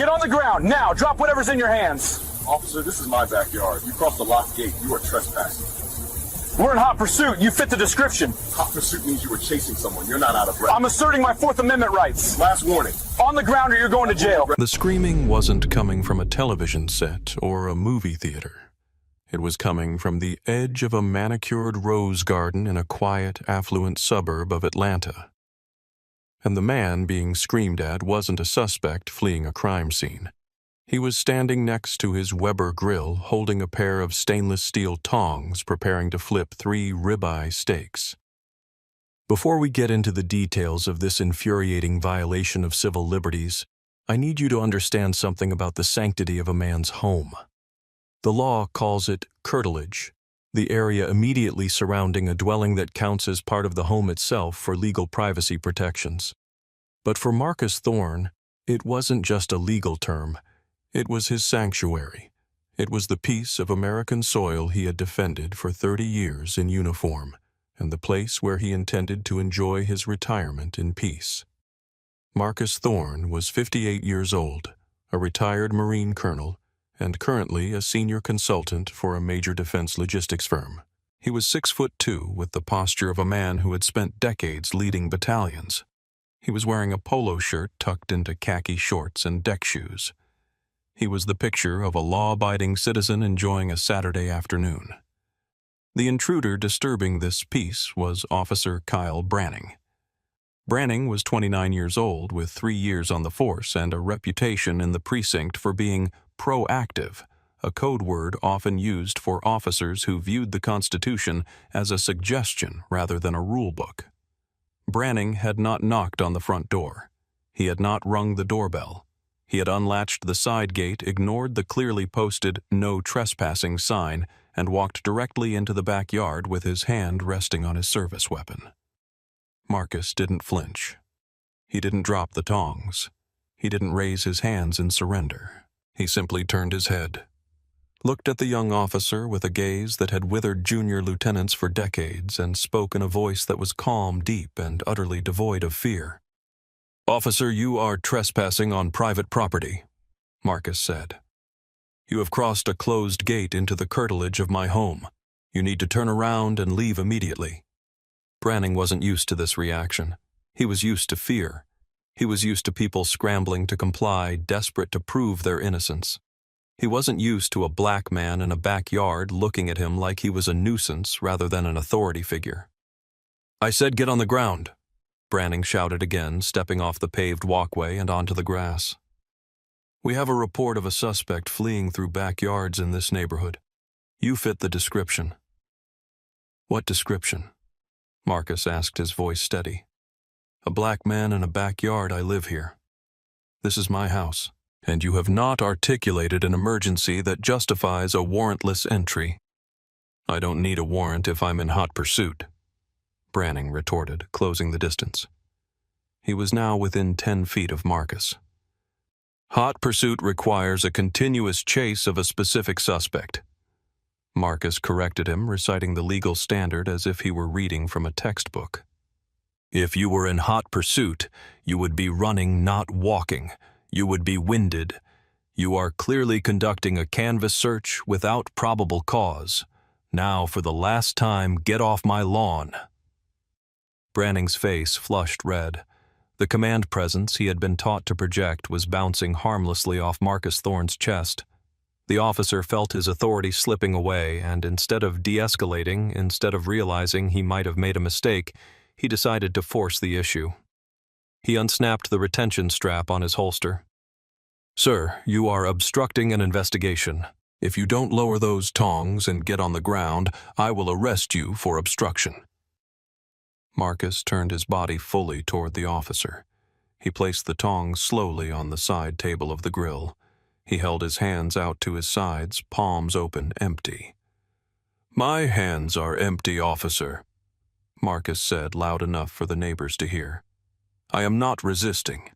Get on the ground, now! Drop whatever's in your hands! Officer, this is my backyard. You crossed the locked gate. You are trespassing. We're in hot pursuit. You fit the description. Hot pursuit means you were chasing someone. You're not out of breath. I'm asserting my Fourth Amendment rights. Last warning. On the ground or you're going to jail. The screaming wasn't coming from a television set or a movie theater. It was coming from the edge of a manicured rose garden in a quiet, affluent suburb of Atlanta. And the man being screamed at wasn't a suspect fleeing a crime scene. He was standing next to his Weber grill, holding a pair of stainless steel tongs, preparing to flip 3 ribeye steaks. Before we get into the details of this infuriating violation of civil liberties, I need you to understand something about the sanctity of a man's home. The law calls it curtilage, the area immediately surrounding a dwelling that counts as part of the home itself for legal privacy protections. But for Marcus Thorne, it wasn't just a legal term. It was his sanctuary. It was the piece of American soil he had defended for 30 years in uniform, and the place where he intended to enjoy his retirement in peace. Marcus Thorne was 58 years old, a retired Marine colonel, and currently a senior consultant for a major defense logistics firm. He was 6'2", with the posture of a man who had spent decades leading battalions. He was wearing a polo shirt tucked into khaki shorts and deck shoes. He was the picture of a law-abiding citizen enjoying a Saturday afternoon. The intruder disturbing this peace was Officer Kyle Branning. Branning was 29 years old, with 3 years on the force and a reputation in the precinct for being proactive, a code word often used for officers who viewed the Constitution as a suggestion rather than a rule book. Branning had not knocked on the front door. He had not rung the doorbell. He had unlatched the side gate, ignored the clearly posted "No Trespassing" sign, and walked directly into the backyard with his hand resting on his service weapon. Marcus didn't flinch. He didn't drop the tongs. He didn't raise his hands in surrender. He simply turned his head, looked at the young officer with a gaze that had withered junior lieutenants for decades, and spoke in a voice that was calm, deep, and utterly devoid of fear. "Officer, you are trespassing on private property," Marcus said. "You have crossed a closed gate into the curtilage of my home. You need to turn around and leave immediately." Branning wasn't used to this reaction. He was used to fear. He was used to people scrambling to comply, desperate to prove their innocence. He wasn't used to a black man in a backyard looking at him like he was a nuisance rather than an authority figure. "I said get on the ground," Branning shouted again, stepping off the paved walkway and onto the grass. "We have a report of a suspect fleeing through backyards in this neighborhood. You fit the description." "What description?" Marcus asked, his voice steady. "A black man in a backyard. I live here. This is my house, and you have not articulated an emergency that justifies a warrantless entry." "I don't need a warrant if I'm in hot pursuit," Branning retorted, closing the distance. He was now within 10 feet of Marcus. "Hot pursuit requires a continuous chase of a specific suspect." Marcus corrected him, reciting the legal standard as if he were reading from a textbook. "If you were in hot pursuit, you would be running, not walking. You would be winded. You are clearly conducting a canvas search without probable cause. Now, for the last time, get off my lawn." Branning's face flushed red. The command presence he had been taught to project was bouncing harmlessly off Marcus Thorne's chest. The officer felt his authority slipping away, and instead of de-escalating, instead of realizing he might have made a mistake, he decided to force the issue. He unsnapped the retention strap on his holster. "Sir, you are obstructing an investigation. If you don't lower those tongs and get on the ground, I will arrest you for obstruction." Marcus turned his body fully toward the officer. He placed the tongs slowly on the side table of the grill. He held his hands out to his sides, palms open, empty. "My hands are empty, officer," Marcus said loud enough for the neighbors to hear. "I am not resisting.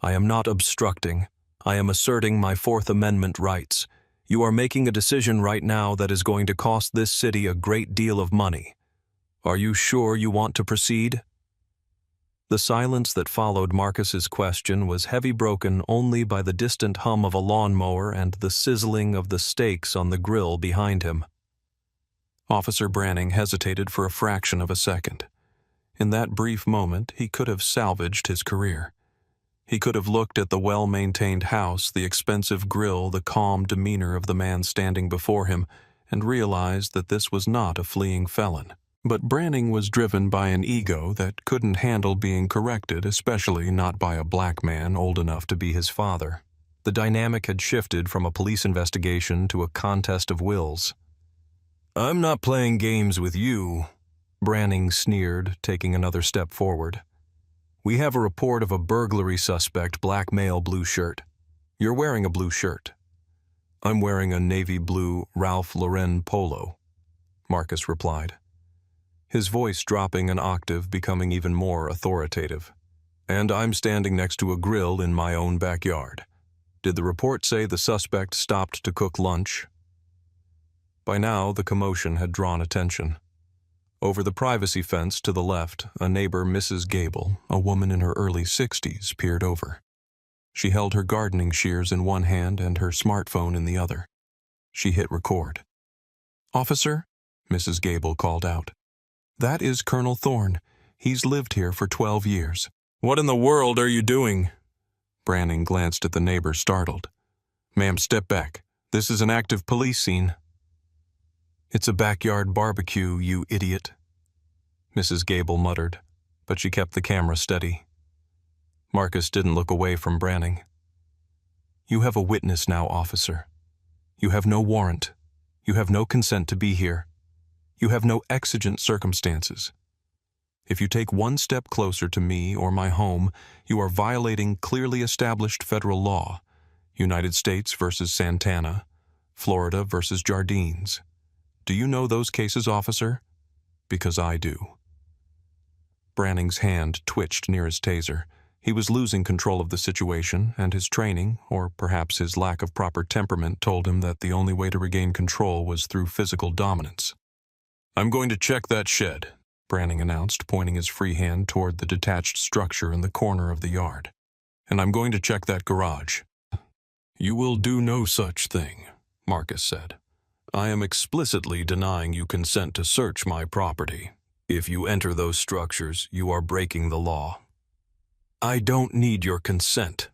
I am not obstructing. I am asserting my Fourth Amendment rights. You are making a decision right now that is going to cost this city a great deal of money. Are you sure you want to proceed?" The silence that followed Marcus's question was heavy, broken only by the distant hum of a lawnmower and the sizzling of the steaks on the grill behind him. Officer Branning hesitated for a fraction of a second. In that brief moment, he could have salvaged his career. He could have looked at the well-maintained house, the expensive grill, the calm demeanor of the man standing before him, and realized that this was not a fleeing felon. But Branning was driven by an ego that couldn't handle being corrected, especially not by a black man old enough to be his father. The dynamic had shifted from a police investigation to a contest of wills. "I'm not playing games with you," Branning sneered, taking another step forward. "We have a report of a burglary suspect, black male, blue shirt. You're wearing a blue shirt." "I'm wearing a navy blue Ralph Lauren polo," Marcus replied, his voice dropping an octave, becoming even more authoritative. "And I'm standing next to a grill in my own backyard. Did the report say the suspect stopped to cook lunch?" By now, the commotion had drawn attention. Over the privacy fence to the left, a neighbor, Mrs. Gable, a woman in her early 60s, peered over. She held her gardening shears in one hand and her smartphone in the other. She hit record. "Officer," Mrs. Gable called out, "that is Colonel Thorne. He's lived here for 12 years. "What in the world are you doing?" Branning glanced at the neighbor, startled. "Ma'am, step back. This is an active police scene." "It's a backyard barbecue, you idiot," Mrs. Gable muttered, but she kept the camera steady. Marcus didn't look away from Branning. "You have a witness now, officer. You have no warrant. You have no consent to be here. You have no exigent circumstances. If you take one step closer to me or my home, you are violating clearly established federal law, United States versus Santana, Florida versus Jardines. Do you know those cases, officer? Because I do." Branning's hand twitched near his taser. He was losing control of the situation, and his training, or perhaps his lack of proper temperament, told him that the only way to regain control was through physical dominance. "I'm going to check that shed," Branning announced, pointing his free hand toward the detached structure in the corner of the yard. "And I'm going to check that garage." "You will do no such thing," Marcus said. "I am explicitly denying you consent to search my property. If you enter those structures, you are breaking the law." "I don't need your consent."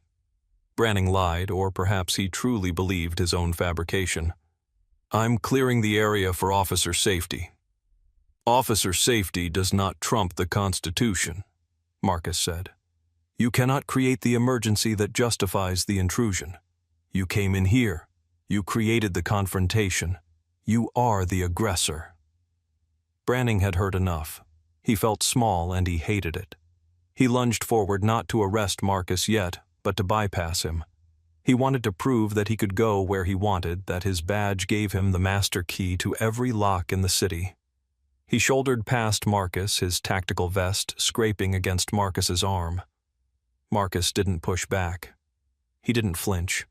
Branning lied, or perhaps he truly believed his own fabrication. "I'm clearing the area for officer safety." "Officer safety does not trump the Constitution," Marcus said. "You cannot create the emergency that justifies the intrusion. You came in here. You created the confrontation. You are the aggressor." Branning had heard enough. He felt small and he hated it. He lunged forward not to arrest Marcus yet, but to bypass him. He wanted to prove that he could go where he wanted, that his badge gave him the master key to every lock in the city. He shouldered past Marcus, his tactical vest scraping against Marcus's arm. Marcus didn't push back. He didn't flinch.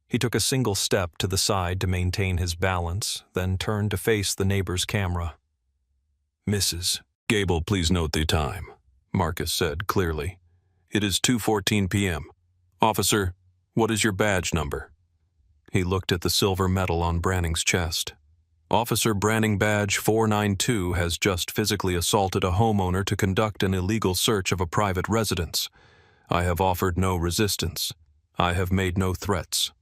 He took a single step to the side to maintain his balance, then turned to face the neighbor's camera. "Mrs. Gable, please note the time," Marcus said clearly. "It is 2:14 p.m. Officer, what is your badge number?" He looked at the silver medal on Branning's chest. "Officer Branning badge 492 has just physically assaulted a homeowner to conduct an illegal search of a private residence. I have offered no resistance. I have made no threats."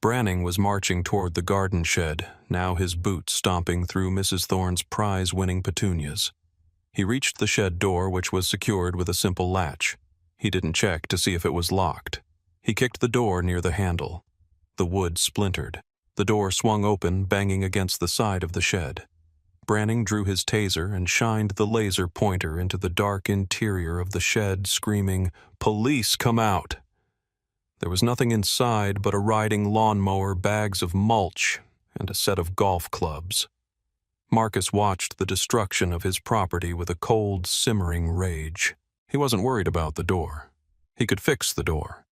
Branning was marching toward the garden shed, now his boots stomping through Mrs. Thorne's prize-winning petunias. He reached the shed door, which was secured with a simple latch. He didn't check to see if it was locked. He kicked the door near the handle. The wood splintered. The door swung open, banging against the side of the shed. Branning drew his taser and shined the laser pointer into the dark interior of the shed, screaming, "Police, come out!" There was nothing inside but a riding lawnmower, bags of mulch, and a set of golf clubs. Marcus watched the destruction of his property with a cold, simmering rage. He wasn't worried about the door. He could fix the door.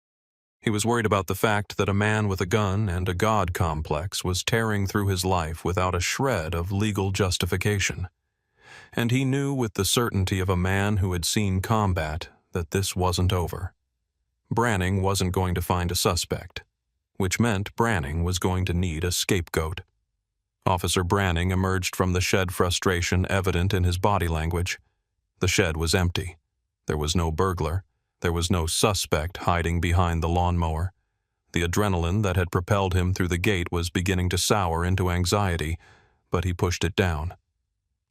He was worried about the fact that a man with a gun and a God complex was tearing through his life without a shred of legal justification. and he knew with the certainty of a man who had seen combat that this wasn't over. Branning wasn't going to find a suspect, which meant Branning was going to need a scapegoat. Officer Branning emerged from the shed, frustration evident in his body language. The shed was empty. There was no burglar. There was no suspect hiding behind the lawnmower. The adrenaline that had propelled him through the gate was beginning to sour into anxiety, but he pushed it down.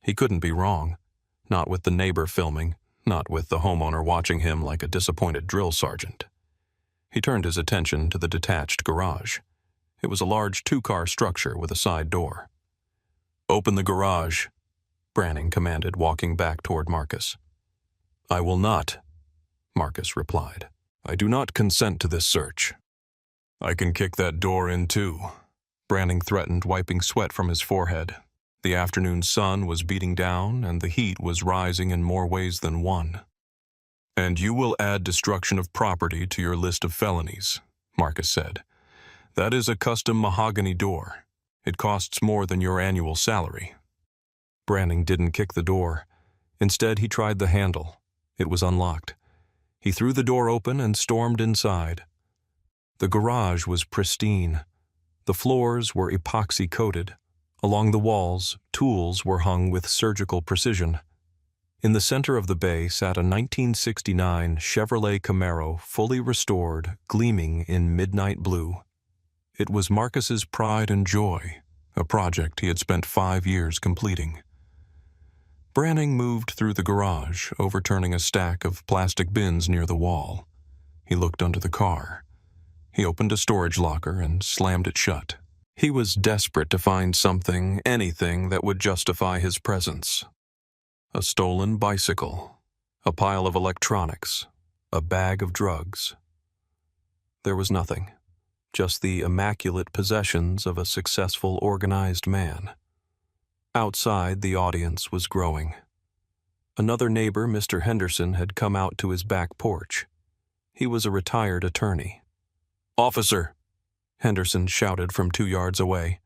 He couldn't be wrong. Not with the neighbor filming, not with the homeowner watching him like a disappointed drill sergeant. He turned his attention to the detached garage. It was a large two-car structure with a side door. "Open the garage," Branning commanded, walking back toward Marcus. "I will not," Marcus replied. "I do not consent to this search." "I can kick that door in too," Branning threatened, wiping sweat from his forehead. The afternoon sun was beating down, and the heat was rising in more ways than one. "And you will add destruction of property to your list of felonies," Marcus said. "That is a custom mahogany door. It costs more than your annual salary." Branning didn't kick the door. Instead, he tried the handle. It was unlocked. He threw the door open and stormed inside. The garage was pristine. The floors were epoxy-coated. Along the walls, tools were hung with surgical precision. In the center of the bay sat a 1969 Chevrolet Camaro, fully restored, gleaming in midnight blue. It was Marcus's pride and joy, a project he had spent 5 years completing. Branning moved through the garage, overturning a stack of plastic bins near the wall. He looked under the car. He opened a storage locker and slammed it shut. He was desperate to find something, anything that would justify his presence. A stolen bicycle, a pile of electronics, a bag of drugs. There was nothing, just the immaculate possessions of a successful, organized man. Outside, the audience was growing. Another neighbor, Mr. Henderson, had come out to his back porch. He was a retired attorney. "Officer," Henderson shouted from 2 yards away,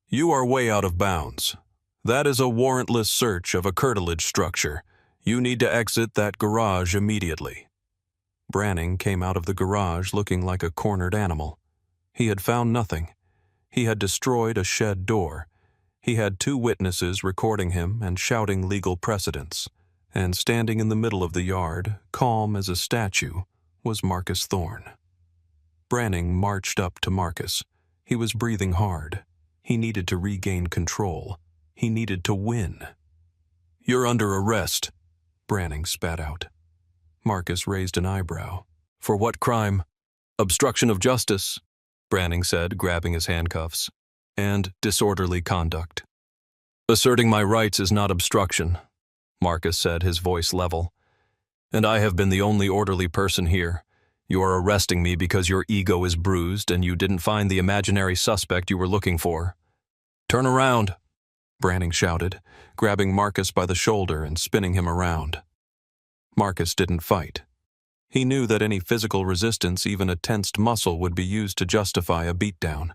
"you are way out of bounds. That is a warrantless search of a curtilage structure. You need to exit that garage immediately." Branning came out of the garage looking like a cornered animal. He had found nothing. He had destroyed a shed door. He had 2 witnesses recording him and shouting legal precedents. And standing in the middle of the yard, calm as a statue, was Marcus Thorne. Branning marched up to Marcus. He was breathing hard. He needed to regain control. He needed to win. "You're under arrest," Branning spat out. Marcus raised an eyebrow. "For what crime?" "Obstruction of justice," Branning said, grabbing his handcuffs. "And disorderly conduct." "Asserting my rights is not obstruction," Marcus said, his voice level. "And I have been the only orderly person here. You are arresting me because your ego is bruised and you didn't find the imaginary suspect you were looking for." "Turn around," Branning shouted, grabbing Marcus by the shoulder and spinning him around. Marcus didn't fight. He knew that any physical resistance, even a tensed muscle, would be used to justify a beatdown.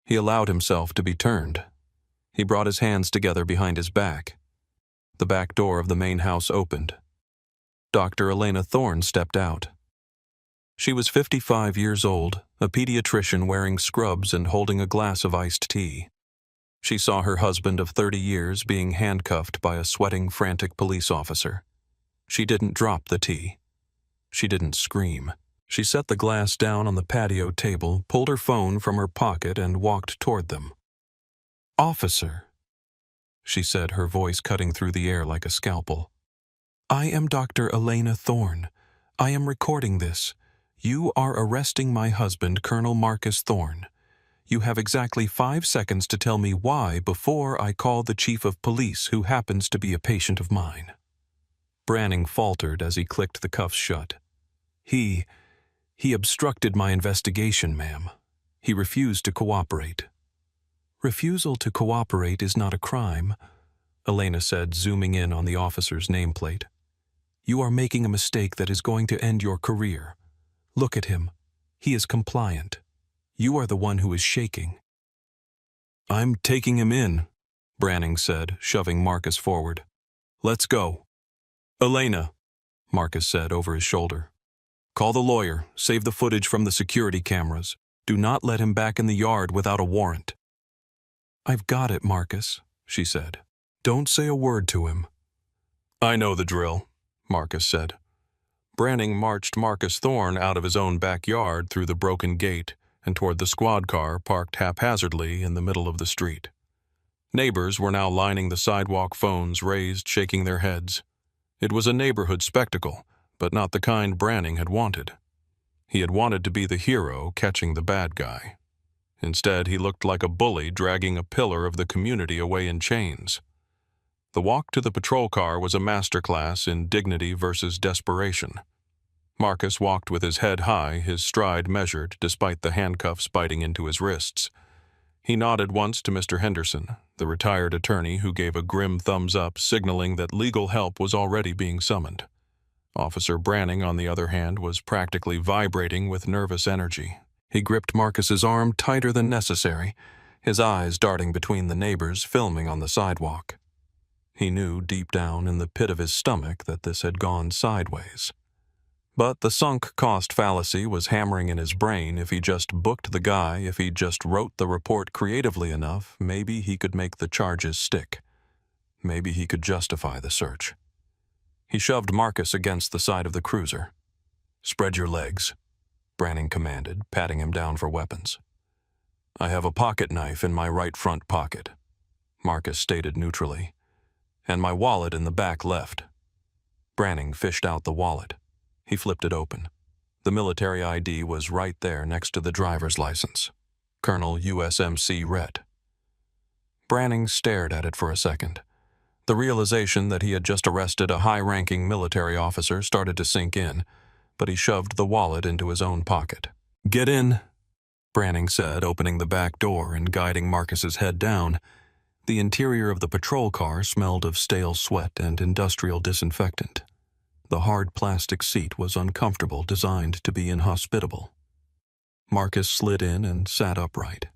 He allowed himself to be turned. He brought his hands together behind his back. The back door of the main house opened. Dr. Elena Thorne stepped out. She was 55 years old, a pediatrician wearing scrubs and holding a glass of iced tea. She saw her husband of 30 years being handcuffed by a sweating, frantic police officer. She didn't drop the tea. She didn't scream. She set the glass down on the patio table, pulled her phone from her pocket, and walked toward them. "Officer," she said, her voice cutting through the air like a scalpel. "I am Dr. Elena Thorne. I am recording this. You are arresting my husband, Colonel Marcus Thorne. You have exactly 5 seconds to tell me why before I call the chief of police, who happens to be a patient of mine." Branning faltered as he clicked the cuffs shut. He obstructed my investigation, ma'am. He refused to cooperate." "Refusal to cooperate is not a crime," Elena said, zooming in on the officer's nameplate. "You are making a mistake that is going to end your career. Look at him. He is compliant. You are the one who is shaking." "I'm taking him in," Branning said, shoving Marcus forward. Let's go. Elena, Marcus said over his shoulder. Call the lawyer, save the footage from the security cameras. Do not let him back in the yard without a warrant. I've got it, Marcus, she said. Don't say a word to him. I know the drill, Marcus said. Branning marched Marcus Thorne out of his own backyard through the broken gate and toward the squad car parked haphazardly in the middle of the street. Neighbors were now lining the sidewalk, phones raised, shaking their heads. It was a neighborhood spectacle, but not the kind Branning had wanted. He had wanted to be the hero catching the bad guy. Instead, he looked like a bully dragging a pillar of the community away in chains. The walk to the patrol car was a masterclass in dignity versus desperation. Marcus walked with his head high, his stride measured despite the handcuffs biting into his wrists. He nodded once to Mr. Henderson, the retired attorney, who gave a grim thumbs up, signaling that legal help was already being summoned. Officer Branning, on the other hand, was practically vibrating with nervous energy. He gripped Marcus's arm tighter than necessary, his eyes darting between the neighbors filming on the sidewalk. He knew deep down in the pit of his stomach that this had gone sideways. But the sunk cost fallacy was hammering in his brain. If he just booked the guy, if he just wrote the report creatively enough, maybe he could make the charges stick. Maybe he could justify the search. He shoved Marcus against the side of the cruiser. Spread your legs, Branning commanded, patting him down for weapons. I have a pocket knife in my right front pocket, Marcus stated neutrally, and my wallet in the back left. Branning fished out the wallet. He flipped it open. The military ID was right there next to the driver's license. Colonel USMC Red. Branning stared at it for a second. The realization that he had just arrested a high-ranking military officer started to sink in, but he shoved the wallet into his own pocket. Get in, Branning said, opening the back door and guiding Marcus's head down. The interior of the patrol car smelled of stale sweat and industrial disinfectant. The hard plastic seat was uncomfortable, designed to be inhospitable. Marcus slid in and sat upright.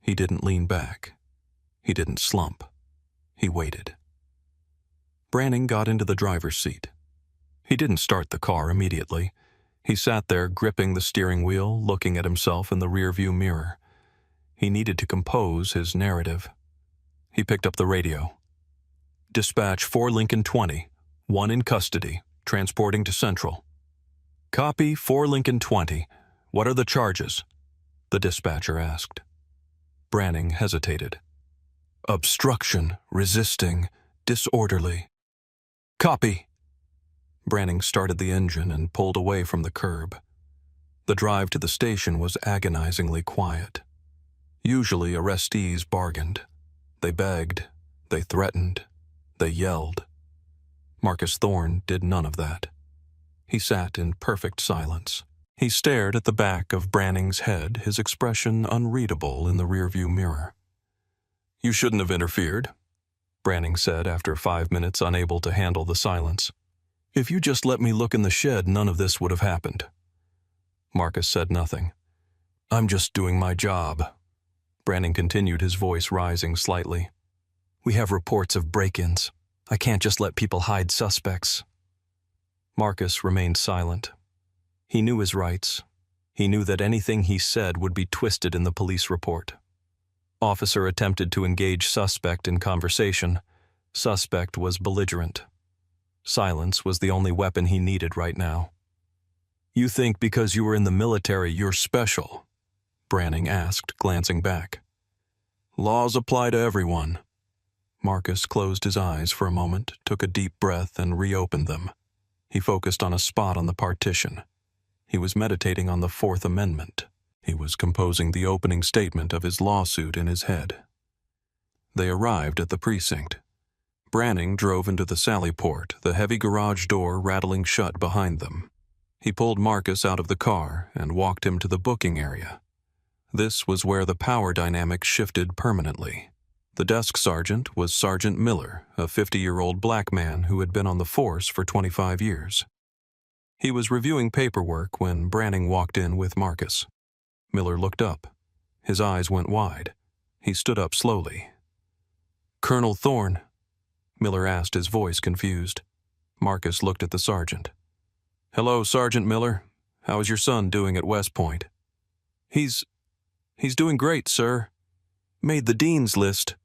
He didn't lean back. He didn't slump. He waited. Branning got into the driver's seat. He didn't start the car immediately. He sat there gripping the steering wheel, looking at himself in the rearview mirror. He needed to compose his narrative. He picked up the radio. Dispatch 4 Lincoln 20, 1 in custody, transporting to Central. Copy 4 Lincoln 20. What are the charges? The dispatcher asked. Branning hesitated. Obstruction, resisting, disorderly. Copy. Branning started the engine and pulled away from the curb. The drive to the station was agonizingly quiet. Usually arrestees bargained. They begged. They threatened. They yelled. Marcus Thorne did none of that. He sat in perfect silence. He stared at the back of Branning's head, his expression unreadable in the rearview mirror. You shouldn't have interfered, Branning said after 5 minutes, unable to handle the silence. If you just let me look in the shed, none of this would have happened. Marcus said nothing. I'm just doing my job. Branning continued, his voice rising slightly. We have reports of break-ins. I can't just let people hide suspects. Marcus remained silent. He knew his rights. He knew that anything he said would be twisted in the police report. Officer attempted to engage suspect in conversation. Suspect was belligerent. Silence was the only weapon he needed right now. You think because you were in the military you're special? Branning asked, glancing back. Laws apply to everyone. Marcus closed his eyes for a moment, took a deep breath, and reopened them. He focused on a spot on the partition. He was meditating on the Fourth Amendment. He was composing the opening statement of his lawsuit in his head. They arrived at the precinct. Branning drove into the sally port, the heavy garage door rattling shut behind them. He pulled Marcus out of the car and walked him to the booking area. This was where the power dynamic shifted permanently. The desk sergeant was Sergeant Miller, a 50-year-old black man who had been on the force for 25 years. He was reviewing paperwork when Branning walked in with Marcus. Miller looked up. His eyes went wide. He stood up slowly. Colonel Thorne. Miller asked, his voice confused. Marcus looked at the sergeant. "Hello, Sergeant Miller. How is your son doing at West Point?" He's doing great, sir. Made the dean's list,"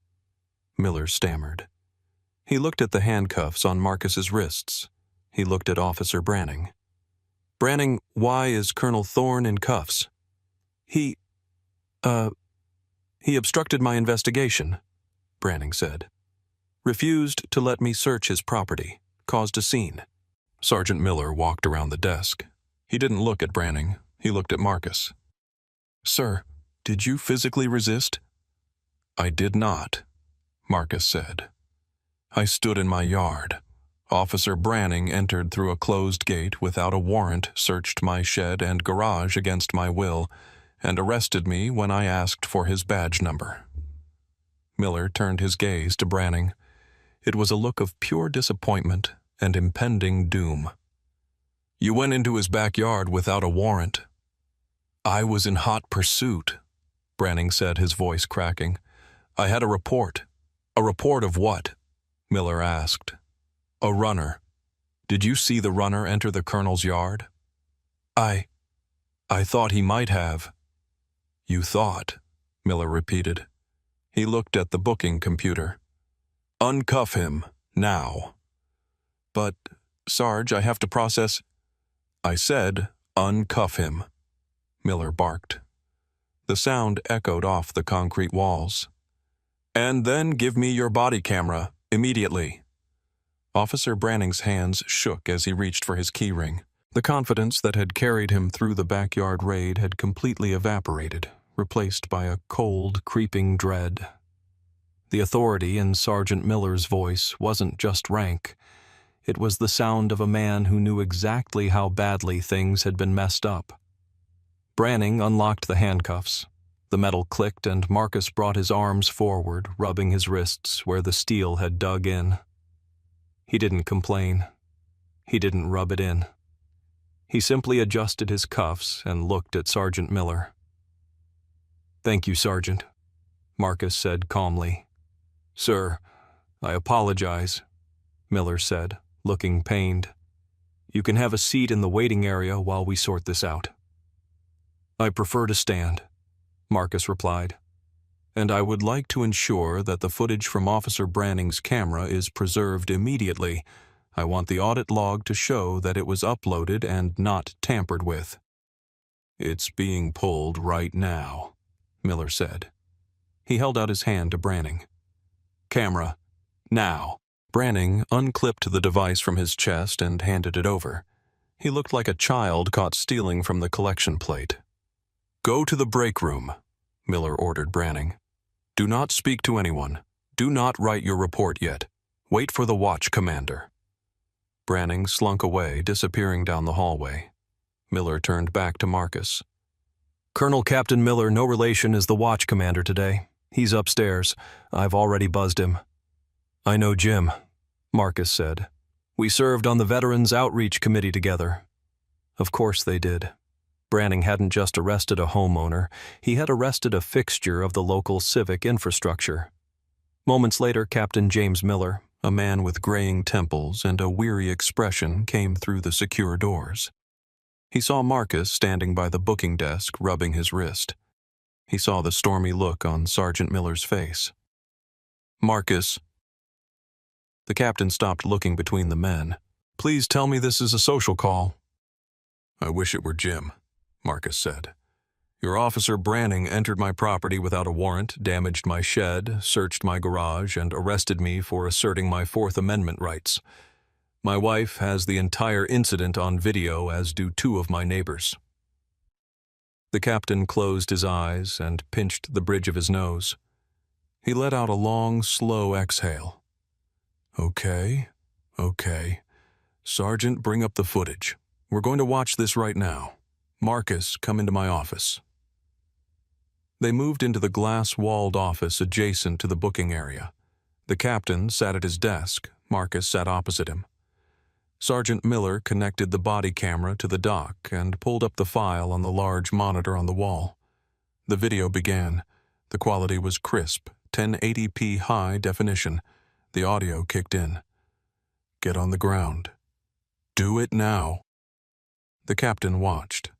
Miller stammered. He looked at the handcuffs on Marcus's wrists. He looked at Officer Branning. "Branning, why is Colonel Thorne in cuffs?" He obstructed my investigation," Branning said. "Refused to let me search his property. Caused a scene." Sergeant Miller walked around the desk. He didn't look at Branning. He looked at Marcus. "Sir, did you physically resist?" "I did not," Marcus said. "I stood in my yard. Officer Branning entered through a closed gate without a warrant, searched my shed and garage against my will, and arrested me when I asked for his badge number." Miller turned his gaze to Branning. It was a look of pure disappointment and impending doom. "You went into his backyard without a warrant." "I was in hot pursuit," Branning said, his voice cracking. "I had a report." "A report of what?" Miller asked. "A runner. Did you see the runner enter the colonel's yard?" I thought he might have." "You thought," Miller repeated. He looked at the booking computer. "Uncuff him, now." "But, Sarge, I have to process—" "I said, uncuff him," Miller barked. The sound echoed off the concrete walls. "And then give me your body camera, immediately." Officer Branning's hands shook as he reached for his keyring. The confidence that had carried him through the backyard raid had completely evaporated, replaced by a cold, creeping dread. The authority in Sergeant Miller's voice wasn't just rank. It was the sound of a man who knew exactly how badly things had been messed up. Branning unlocked the handcuffs. The metal clicked and Marcus brought his arms forward, rubbing his wrists where the steel had dug in. He didn't complain. He didn't rub it in. He simply adjusted his cuffs and looked at Sergeant Miller. "Thank you, Sergeant," Marcus said calmly. "Sir, I apologize," Miller said, looking pained. "You can have a seat in the waiting area while we sort this out." "I prefer to stand," Marcus replied. "And I would like to ensure that the footage from Officer Branning's camera is preserved immediately. I want the audit log to show that it was uploaded and not tampered with." "It's being pulled right now," Miller said. He held out his hand to Branning. "Camera, now." Branning unclipped the device from his chest and handed it over. He looked like a child caught stealing from the collection plate. "Go to the break room," Miller ordered Branning. "Do not speak to anyone. Do not write your report yet. Wait for the watch commander." Branning slunk away, disappearing down the hallway. Miller turned back to Marcus. "Colonel Captain Miller, no relation, is the watch commander today. He's upstairs. I've already buzzed him." "I know Jim," Marcus said. "We served on the Veterans Outreach Committee together." Of course they did. Branning hadn't just arrested a homeowner, he had arrested a fixture of the local civic infrastructure. Moments later, Captain James Miller, a man with graying temples and a weary expression, came through the secure doors. He saw Marcus standing by the booking desk, rubbing his wrist. He saw the stormy look on Sergeant Miller's face. "Marcus." The captain stopped looking between the men. "Please tell me this is a social call." "I wish it were Jim," Marcus said. "Your Officer Branning entered my property without a warrant, damaged my shed, searched my garage, and arrested me for asserting my Fourth Amendment rights. My wife has the entire incident on video, as do two of my neighbors." The captain closed his eyes and pinched the bridge of his nose. He let out a long, slow exhale. Okay. Sergeant, bring up the footage. We're going to watch this right now. Marcus, come into my office." They moved into the glass-walled office adjacent to the booking area. The captain sat at his desk. Marcus sat opposite him. Sergeant Miller connected the body camera to the dock and pulled up the file on the large monitor on the wall. The video began. The quality was crisp, 1080p high definition. The audio kicked in. Get on the ground. Do it now. The captain watched.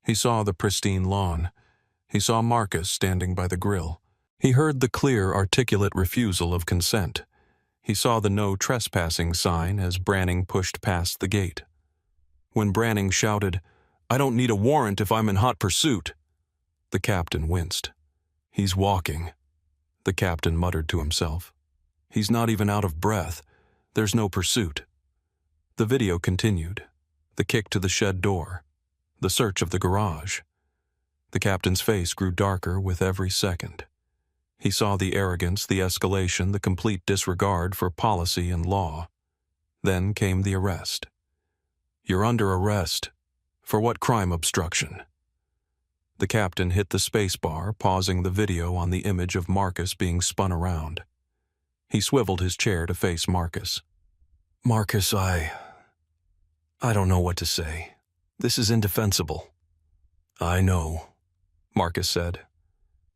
He saw the pristine lawn. He saw Marcus standing by the grill. He heard the clear, articulate refusal of consent. He saw the no trespassing sign as Branning pushed past the gate. When Branning shouted, "I don't need a warrant if I'm in hot pursuit," the captain winced. "He's walking," the captain muttered to himself. "He's not even out of breath. There's no pursuit." The video continued. The kick to the shed door. The search of the garage. The captain's face grew darker with every second. He saw the arrogance, the escalation, the complete disregard for policy and law. Then came the arrest. "You're under arrest. For what crime obstruction?" The captain hit the space bar, pausing the video on the image of Marcus being spun around. He swiveled his chair to face Marcus. "Marcus, I don't know what to say. This is indefensible." "I know," Marcus said.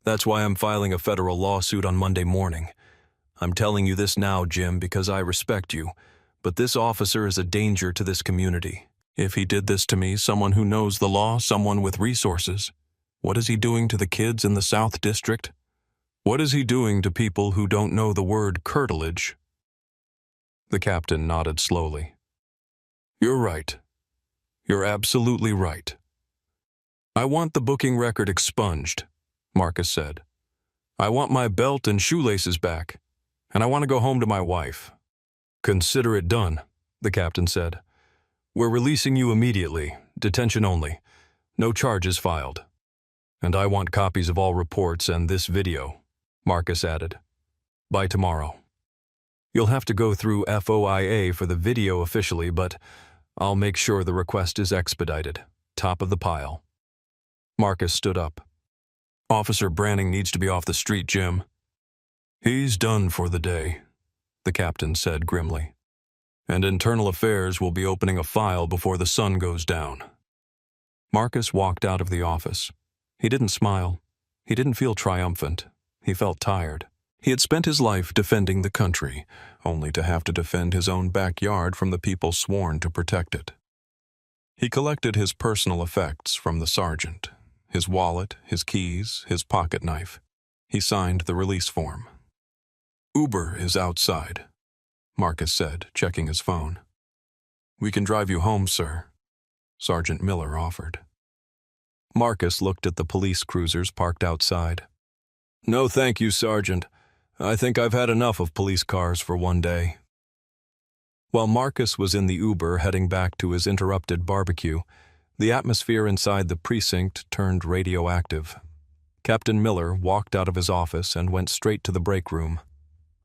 "That's why I'm filing a federal lawsuit on Monday morning. I'm telling you this now, Jim, because I respect you, but this officer is a danger to this community. If he did this to me, someone who knows the law, someone with resources, what is he doing to the kids in the South District? What is he doing to people who don't know the word curtilage?" The captain nodded slowly. "You're right. You're absolutely right." "I want the booking record expunged," Marcus said. "I want my belt and shoelaces back, and I want to go home to my wife." "Consider it done," the captain said. "We're releasing you immediately, detention only, no charges filed. And I want copies of all reports and this video," Marcus added, "by tomorrow. You'll have to go through FOIA for the video officially, but I'll make sure the request is expedited, top of the pile." Marcus stood up. "Officer Branning needs to be off the street, Jim." "He's done for the day," the captain said grimly. "And Internal Affairs will be opening a file before the sun goes down." Marcus walked out of the office. He didn't smile. He didn't feel triumphant. He felt tired. He had spent his life defending the country, only to have to defend his own backyard from the people sworn to protect it. He collected his personal effects from the sergeant, his wallet, his keys, his pocket knife. He signed the release form. "Uber is outside," Marcus said, checking his phone. "We can drive you home, sir," Sergeant Miller offered. Marcus looked at the police cruisers parked outside. "No, thank you, Sergeant. I think I've had enough of police cars for one day." While Marcus was in the Uber heading back to his interrupted barbecue, the atmosphere inside the precinct turned radioactive. Captain Miller walked out of his office and went straight to the break room.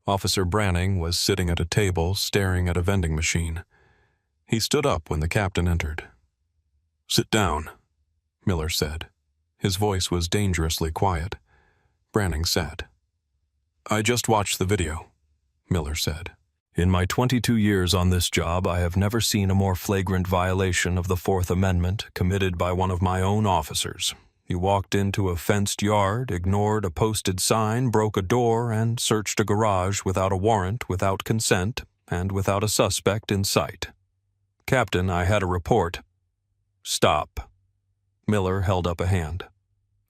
Officer Branning was sitting at a table staring at a vending machine. He stood up when the captain entered. "Sit down," Miller said. His voice was dangerously quiet. Branning sat. "I just watched the video," Miller said. "In my 22 years on this job, I have never seen a more flagrant violation of the Fourth Amendment committed by one of my own officers. You walked into a fenced yard, ignored a posted sign, broke a door, and searched a garage without a warrant, without consent, and without a suspect in sight. Captain, I had a report." "Stop." Miller held up a hand.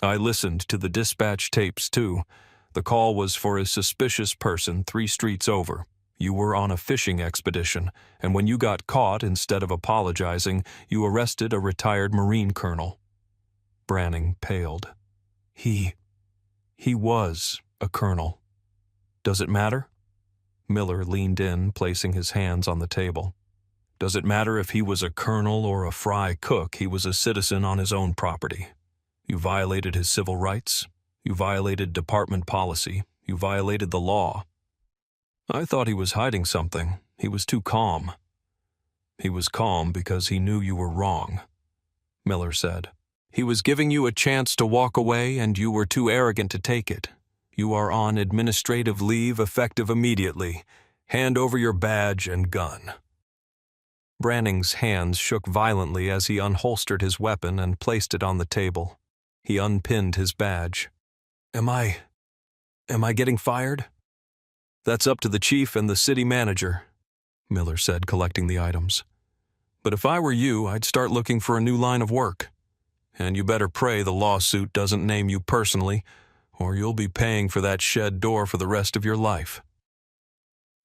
"I listened to the dispatch tapes, too. The call was for a suspicious person 3 streets over. You were on a fishing expedition, and when you got caught, instead of apologizing, you arrested a retired Marine colonel." Branning paled. He was a colonel. Does it matter?" Miller leaned in, placing his hands on the table. "Does it matter if he was a colonel or a fry cook? He was a citizen on his own property. You violated his civil rights. You violated department policy. You violated the law. I thought he was hiding something. He was too calm." "He was calm because he knew you were wrong," Miller said. "He was giving you a chance to walk away, and you were too arrogant to take it. You are on administrative leave effective immediately. Hand over your badge and gun." Branning's hands shook violently as he unholstered his weapon and placed it on the table. He unpinned his badge. Am I getting fired?" That's up to the chief and the city manager, Miller said, collecting the items. But if I were you, I'd start looking for a new line of work. And you better pray the lawsuit doesn't name you personally, or you'll be paying for that shed door for the rest of your life.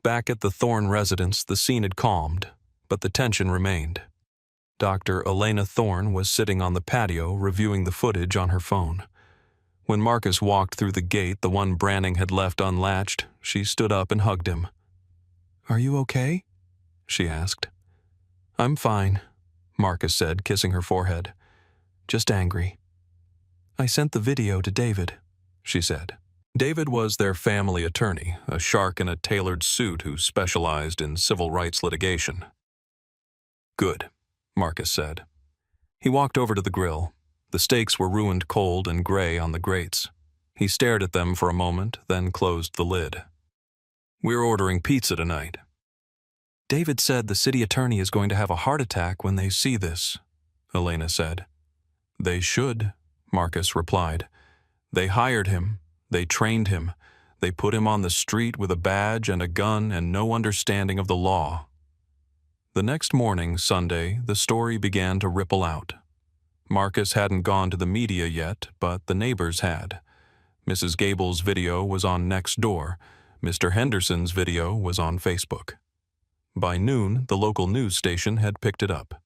Back at the Thorne residence, the scene had calmed, but the tension remained. Dr. Elena Thorne was sitting on the patio reviewing the footage on her phone. When Marcus walked through the gate, the one Branning had left unlatched, she stood up and hugged him. "Are you okay?" she asked. "I'm fine," Marcus said, kissing her forehead. "Just angry." "I sent the video to David," she said. David was their family attorney, a shark in a tailored suit who specialized in civil rights litigation. "Good," Marcus said. He walked over to the grill. The steaks were ruined cold and gray on the grates. He stared at them for a moment, then closed the lid. "We're ordering pizza tonight." "David said the city attorney is going to have a heart attack when they see this," Elena said. "They should," Marcus replied. "They hired him. They trained him. They put him on the street with a badge and a gun and no understanding of the law." The next morning, Sunday, the story began to ripple out. Marcus hadn't gone to the media yet, but the neighbors had. Mrs. Gable's video was on Nextdoor. Mr. Henderson's video was on Facebook. By noon, the local news station had picked it up.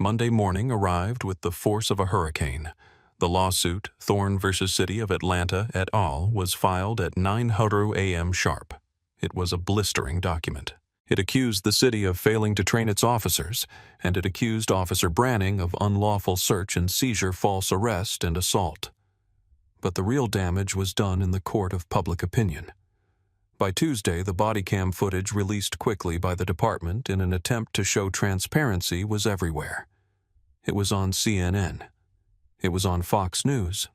Monday morning arrived with the force of a hurricane. The lawsuit, Thorne v. City of Atlanta et al., was filed at 9:00 a.m. sharp. It was a blistering document. It accused the city of failing to train its officers, and it accused Officer Branning of unlawful search and seizure, false arrest, and assault. But the real damage was done in the court of public opinion. By Tuesday, the Bodycam footage released quickly by the department in an attempt to show transparency was everywhere. It was on CNN. It was on Fox News.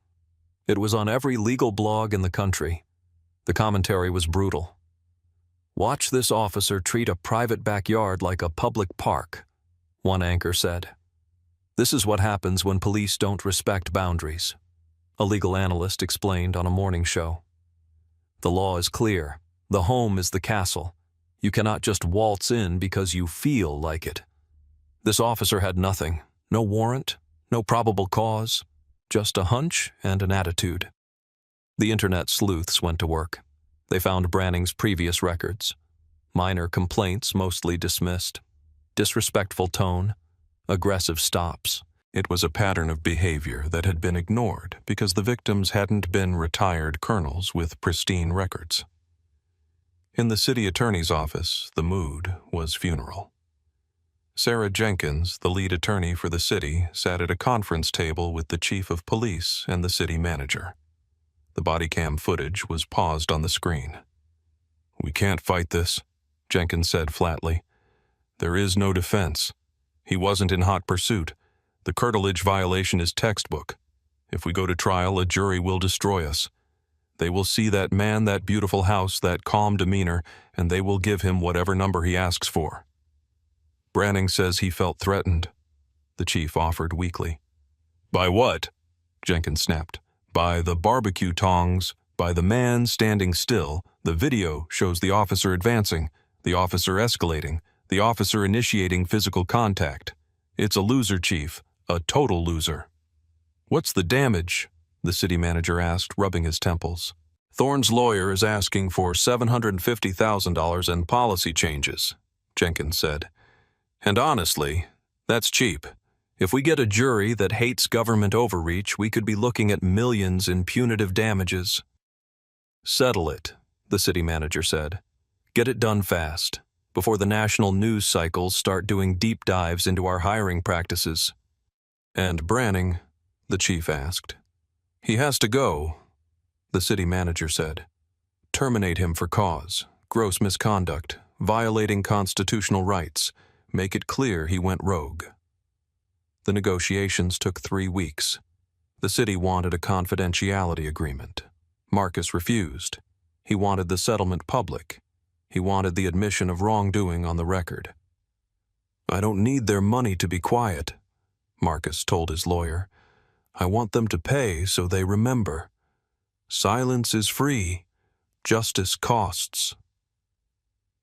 It was on every legal blog in the country. The commentary was brutal. "Watch this officer treat a private backyard like a public park," one anchor said. "This is what happens when police don't respect boundaries," a legal analyst explained on a morning show. "The law is clear. The home is the castle. You cannot just waltz in because you feel like it." This officer had nothing. No warrant, no probable cause, just a hunch and an attitude. The internet sleuths went to work. They found Branning's previous records. Minor complaints mostly dismissed. Disrespectful tone. Aggressive stops. It was a pattern of behavior that had been ignored because the victims hadn't been retired colonels with pristine records. In the city attorney's office, the mood was funeral. Sarah Jenkins, the lead attorney for the city, sat at a conference table with the chief of police and the city manager. The Bodycam footage was paused on the screen. "We can't fight this," Jenkins said flatly. "There is no defense. He wasn't in hot pursuit. The curtilage violation is textbook. If we go to trial, a jury will destroy us. They will see that man, that beautiful house, that calm demeanor, and they will give him whatever number he asks for." Branning says he felt threatened, the chief offered weakly. "By what?" Jenkins snapped. "By the barbecue tongs, by the man standing still. The video shows the officer advancing, the officer escalating, the officer initiating physical contact. It's a loser, chief, a total loser." "What's the damage?" the city manager asked, rubbing his temples. "Thorne's lawyer is asking for $750,000 and policy changes," Jenkins said. "And honestly, that's cheap. If we get a jury that hates government overreach, we could be looking at millions in punitive damages." "Settle it," the city manager said. "Get it done fast, before the national news cycles start doing deep dives into our hiring practices." "And Branning?" the chief asked. "He has to go," the city manager said. "Terminate him for cause, gross misconduct, violating constitutional rights. Make it clear he went rogue." The negotiations took 3 weeks. The city wanted a confidentiality agreement. Marcus refused. He wanted the settlement public. He wanted the admission of wrongdoing on the record. "I don't need their money to be quiet," Marcus told his lawyer. "I want them to pay so they remember. Silence is free. Justice costs."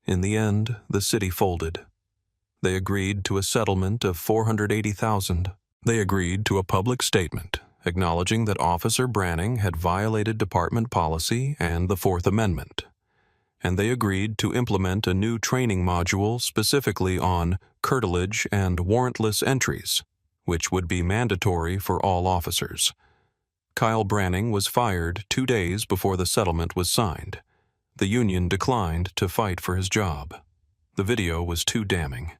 In the end, the city folded. They agreed to a settlement of $480,000. They agreed to a public statement acknowledging that Officer Branning had violated department policy and the Fourth Amendment. And they agreed to implement a new training module specifically on curtilage and warrantless entries, which would be mandatory for all officers. Kyle Branning was fired 2 days before the settlement was signed. The union declined to fight for his job. The video was too damning.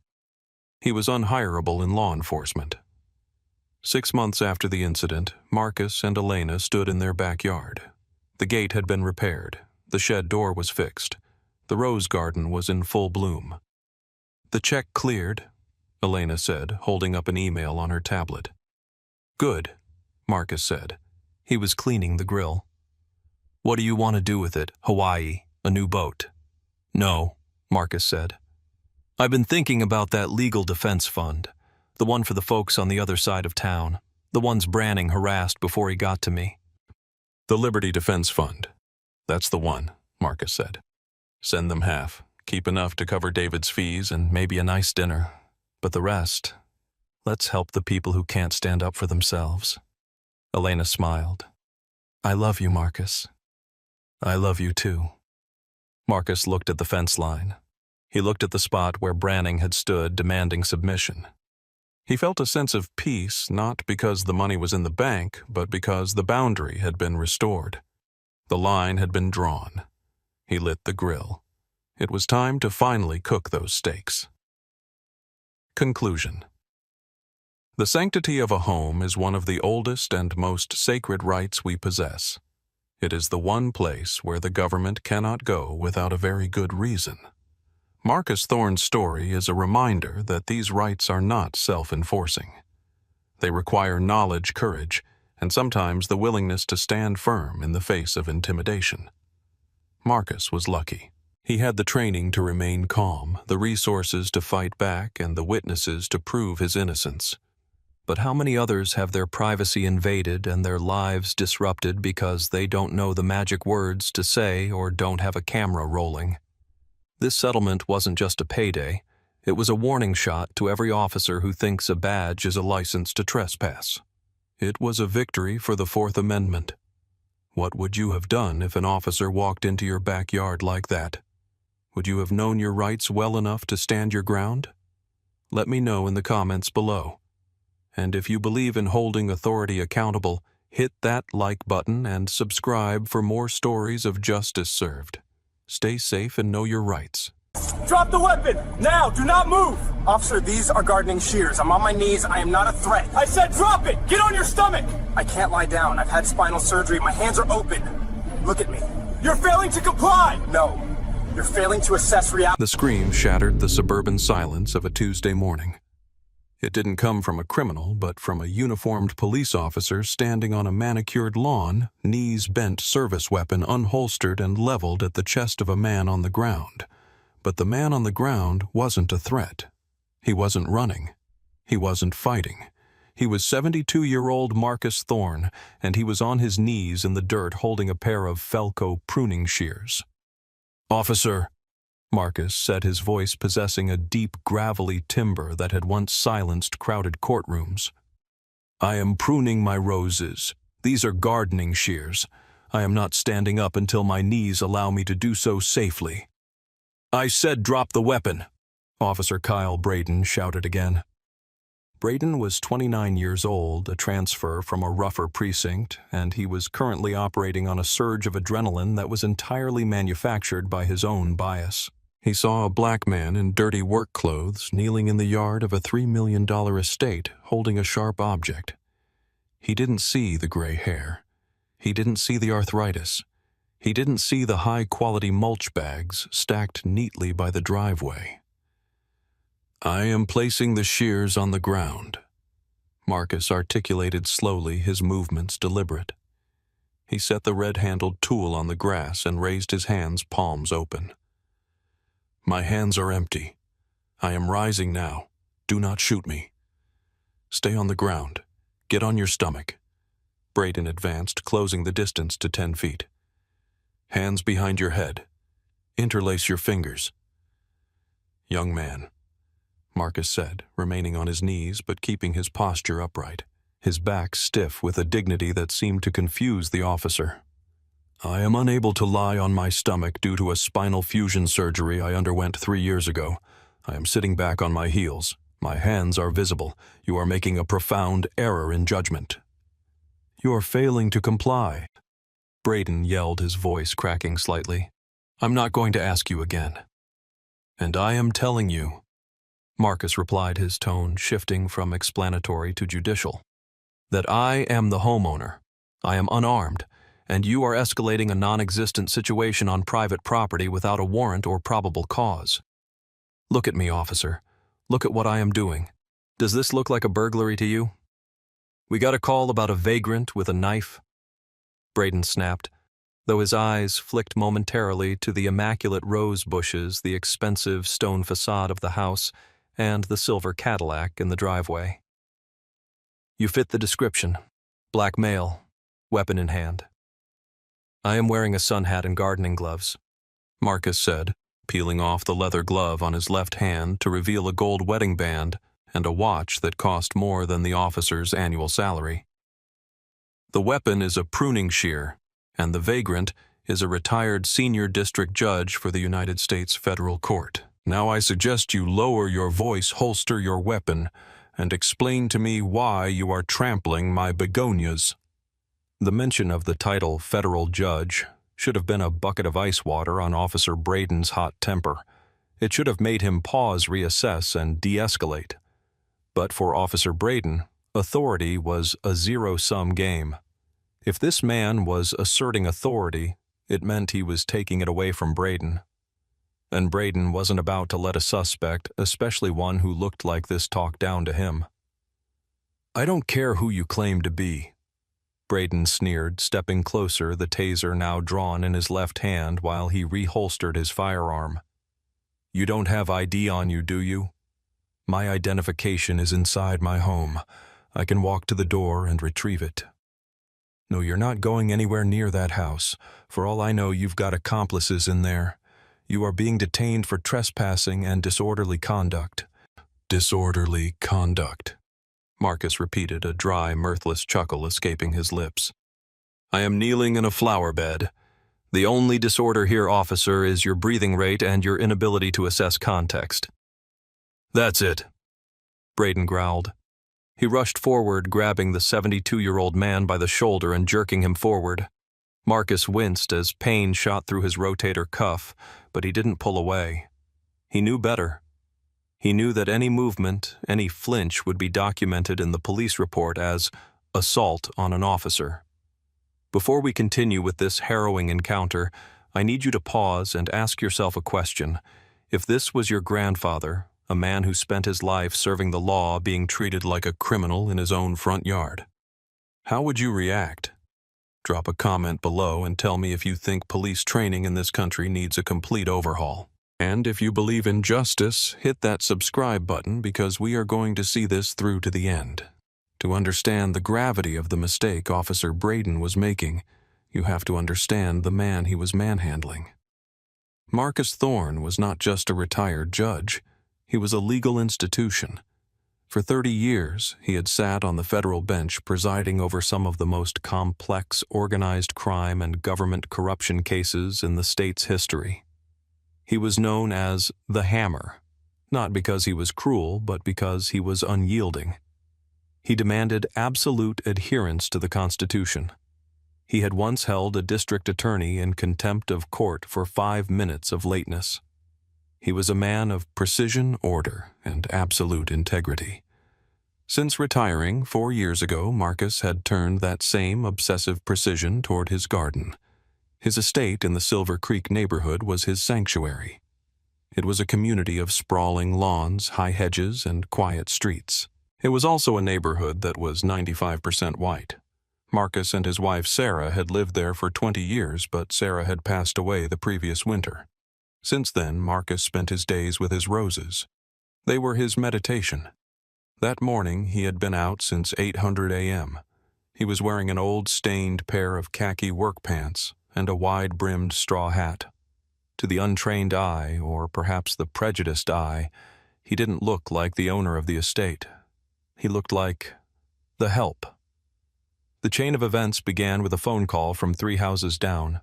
He was unhireable in law enforcement. 6 months after the incident, Marcus and Elena stood in their backyard. The gate had been repaired. The shed door was fixed. The rose garden was in full bloom. "The check cleared," Elena said, holding up an email on her tablet. "Good," Marcus said. He was cleaning the grill. "What do you want to do with it, Hawaii, a new boat?" "No," Marcus said. "I've been thinking about that legal defense fund, the one for the folks on the other side of town, the ones Branning harassed before he got to me." "The Liberty Defense Fund. That's the one," Marcus said. "Send them half. Keep enough to cover David's fees and maybe a nice dinner. But the rest, let's help the people who can't stand up for themselves." Elena smiled. "I love you, Marcus." "I love you too." Marcus looked at the fence line. He looked at the spot where Branning had stood demanding submission. He felt a sense of peace, not because the money was in the bank, but because the boundary had been restored. The line had been drawn. He lit the grill. It was time to finally cook those steaks. Conclusion. The sanctity of a home is one of the oldest and most sacred rights we possess. It is the one place where the government cannot go without a very good reason. Marcus Thorne's story is a reminder that these rights are not self-enforcing. They require knowledge, courage, and sometimes the willingness to stand firm in the face of intimidation. Marcus was lucky. He had the training to remain calm, the resources to fight back, and the witnesses to prove his innocence. But how many others have their privacy invaded and their lives disrupted because they don't know the magic words to say or don't have a camera rolling? This settlement wasn't just a payday. It was a warning shot to every officer who thinks a badge is a license to trespass. It was a victory for the Fourth Amendment. What would you have done if an officer walked into your backyard like that? Would you have known your rights well enough to stand your ground? Let me know in the comments below. And if you believe in holding authority accountable, hit that like button and subscribe for more stories of justice served. Stay safe and know your rights. Drop the weapon! Now! Do not move! Officer, these are gardening shears. I'm on my knees. I am not a threat. I said drop it! Get on your stomach! I can't lie down. I've had spinal surgery. My hands are open. Look at me. You're failing to comply! No. You're failing to assess reality. The scream shattered the suburban silence of a Tuesday morning. It didn't come from a criminal, but from a uniformed police officer standing on a manicured lawn, knees bent, service weapon unholstered and leveled at the chest of a man on the ground. But the man on the ground wasn't a threat. He wasn't running. He wasn't fighting. He was 72-year-old Marcus Thorne, and he was on his knees in the dirt holding a pair of Felco pruning shears. "Officer," Marcus said, his voice possessing a deep, gravelly timbre that had once silenced crowded courtrooms. "I am pruning my roses. These are gardening shears. I am not standing up until my knees allow me to do so safely." "I said drop the weapon," Officer Kyle Braden shouted again. Braden was 29 years old, a transfer from a rougher precinct, and he was currently operating on a surge of adrenaline that was entirely manufactured by his own bias. He saw a black man in dirty work clothes kneeling in the yard of a $3 million estate holding a sharp object. He didn't see the gray hair. He didn't see the arthritis. He didn't see the high-quality mulch bags stacked neatly by the driveway. "I am placing the shears on the ground." Marcus articulated slowly, his movements deliberate. He set the red-handled tool on the grass and raised his hands, palms open. "My hands are empty. I am rising now. Do not shoot me. Stay on the ground. Get on your stomach." Braden advanced, closing the distance to 10 feet. "Hands behind your head. Interlace your fingers. young man," Marcus said, remaining on his knees but keeping his posture upright, his back stiff with a dignity that seemed to confuse the officer. "I am unable to lie on my stomach due to a spinal fusion surgery I underwent 3 years ago. I am sitting back on my heels. My hands are visible. You are making a profound error in judgment." "You are failing to comply," Braden yelled, his voice cracking slightly. "I'm not going to ask you again." "And I am telling you," Marcus replied, his tone shifting from explanatory to judicial, "that I am the homeowner. I am unarmed, and you are escalating a non-existent situation on private property without a warrant or probable cause. Look at me, officer. Look at what I am doing. Does this look like a burglary to you? We got a call about a vagrant with a knife." Braden snapped, though his eyes flicked momentarily to the immaculate rose bushes, the expensive stone facade of the house, and the silver Cadillac in the driveway. "You fit the description. Black male, weapon in hand." "I am wearing a sun hat and gardening gloves," Marcus said, peeling off the leather glove on his left hand to reveal a gold wedding band and a watch that cost more than the officer's annual salary. "The weapon is a pruning shear, and the vagrant is a retired senior district judge for the United States Federal Court. Now I suggest you lower your voice, holster your weapon, and explain to me why you are trampling my begonias." The mention of the title federal judge should have been a bucket of ice water on Officer Braden's hot temper. It should have made him pause, reassess, and de-escalate. But for Officer Braden, authority was a zero-sum game. If this man was asserting authority, it meant he was taking it away from Braden. And Braden wasn't about to let a suspect, especially one who looked like this, talk down to him. "I don't care who you claim to be," Braden sneered, stepping closer, the taser now drawn in his left hand while he reholstered his firearm. "You don't have ID on you, do you? My identification is inside my home. I can walk to the door and retrieve it." "No, you're not going anywhere near that house. For all I know, you've got accomplices in there. You are being detained for trespassing and disorderly conduct." "Disorderly conduct," Marcus repeated, a dry, mirthless chuckle escaping his lips. "I am kneeling in a flower bed. The only disorder here, officer, is your breathing rate and your inability to assess context." "That's it," Braden growled. He rushed forward, grabbing the 72-year-old man by the shoulder and jerking him forward. Marcus winced as pain shot through his rotator cuff, but he didn't pull away. He knew better. He knew that any movement, any flinch would be documented in the police report as assault on an officer. Before we continue with this harrowing encounter, I need you to pause and ask yourself a question. If this was your grandfather, a man who spent his life serving the law, being treated like a criminal in his own front yard, how would you react? Drop a comment below and tell me if you think police training in this country needs a complete overhaul. And if you believe in justice, hit that subscribe button because we are going to see this through to the end. To understand the gravity of the mistake Officer Braden was making, you have to understand the man he was manhandling. Marcus Thorne was not just a retired judge. He was a legal institution. For 30 years, he had sat on the federal bench presiding over some of the most complex organized crime and government corruption cases in the state's history. He was known as the Hammer, not because he was cruel, but because he was unyielding. He demanded absolute adherence to the Constitution. He had once held a district attorney in contempt of court for 5 minutes of lateness. He was a man of precision, order, and absolute integrity. Since retiring 4 years ago, Marcus had turned that same obsessive precision toward his garden. His estate in the Silver Creek neighborhood was his sanctuary. It was a community of sprawling lawns, high hedges, and quiet streets. It was also a neighborhood that was 95% white. Marcus and his wife Sarah had lived there for 20 years, but Sarah had passed away the previous winter. Since then, Marcus spent his days with his roses. They were his meditation. That morning, he had been out since 8:00 a.m. He was wearing an old stained pair of khaki work pants and a wide-brimmed straw hat. To the untrained eye, or perhaps the prejudiced eye, he didn't look like the owner of the estate. He looked like the help. The chain of events began with a phone call from 3 houses down.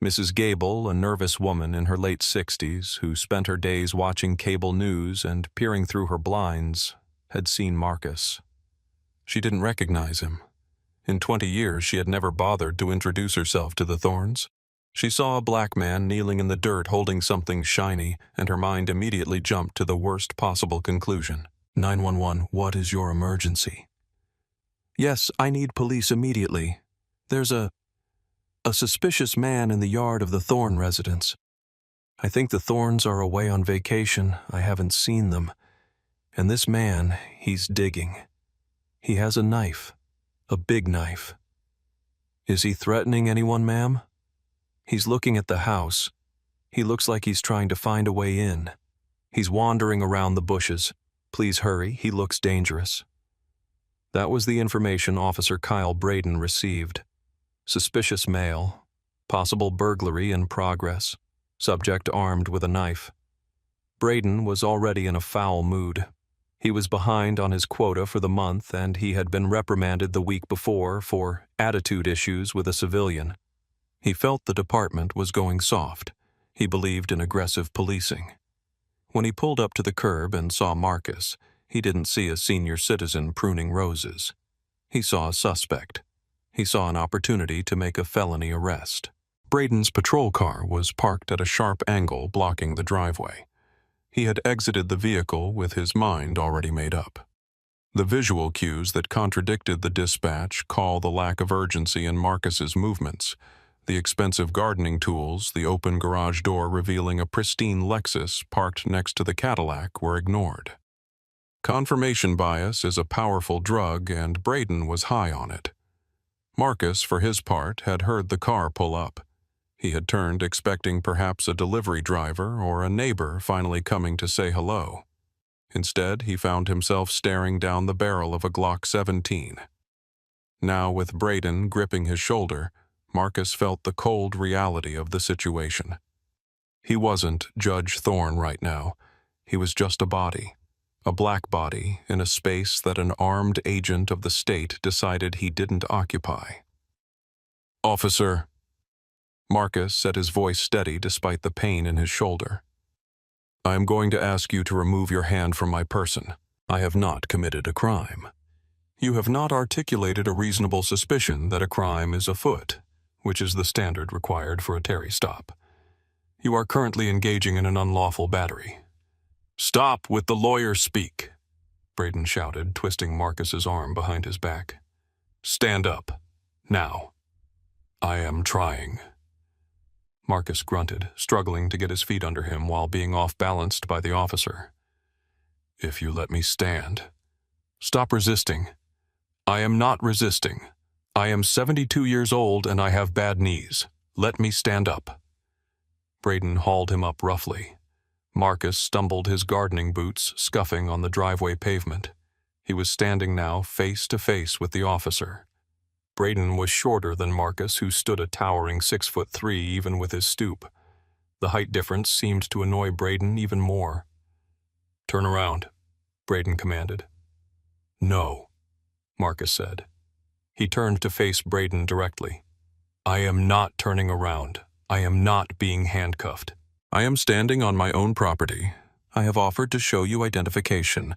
Mrs. Gable, a nervous woman in her late 60s who spent her days watching cable news and peering through her blinds, had seen Marcus. She didn't recognize him. In 20 years, she had never bothered to introduce herself to the Thorns. She saw a black man kneeling in the dirt holding something shiny, and her mind immediately jumped to the worst possible conclusion. 911, what is your emergency? Yes, I need police immediately. There's a suspicious man in the yard of the Thorn residence. I think the Thorns are away on vacation. I haven't seen them. And this man, he's digging. He has a knife. A big knife. Is he threatening anyone, ma'am? He's looking at the house. He looks like he's trying to find a way in. He's wandering around the bushes. Please hurry, he looks dangerous. That was the information Officer Kyle Braden received. Suspicious male, possible burglary in progress, subject armed with a knife. Braden was already in a foul mood. He was behind on his quota for the month, and he had been reprimanded the week before for attitude issues with a civilian. He felt the department was going soft. He believed in aggressive policing. When he pulled up to the curb and saw Marcus, he didn't see a senior citizen pruning roses. He saw a suspect. He saw an opportunity to make a felony arrest. Braden's patrol car was parked at a sharp angle blocking the driveway. He had exited the vehicle with his mind already made up. The visual cues that contradicted the dispatch call the lack of urgency in Marcus's movements. The expensive gardening tools, the open garage door revealing a pristine Lexus parked next to the Cadillac were ignored. Confirmation bias is a powerful drug, and Braden was high on it. Marcus, for his part, had heard the car pull up. He had turned expecting perhaps a delivery driver or a neighbor finally coming to say hello. Instead, he found himself staring down the barrel of a Glock 17. Now, with Braden gripping his shoulder, Marcus felt the cold reality of the situation. He wasn't Judge Thorne right now. He was just a body. A black body in a space that an armed agent of the state decided he didn't occupy. Officer. Marcus set his voice steady despite the pain in his shoulder. I am going to ask you to remove your hand from my person. I have not committed a crime. You have not articulated a reasonable suspicion that a crime is afoot, which is the standard required for a Terry stop. You are currently engaging in an unlawful battery. Stop with the lawyer speak, Braden shouted, twisting Marcus's arm behind his back. Stand up. Now. I am trying. Marcus grunted, struggling to get his feet under him while being off-balanced by the officer. If you let me stand. Stop resisting. I am not resisting. I am 72 years old and I have bad knees. Let me stand up. Braden hauled him up roughly. Marcus stumbled his gardening boots, scuffing on the driveway pavement. He was standing now face to face with the officer. Braden was shorter than Marcus, who stood a towering 6'3" even with his stoop. The height difference seemed to annoy Braden even more. Turn around, Braden commanded. No, Marcus said. He turned to face Braden directly. I am not turning around. I am not being handcuffed. I am standing on my own property. I have offered to show you identification.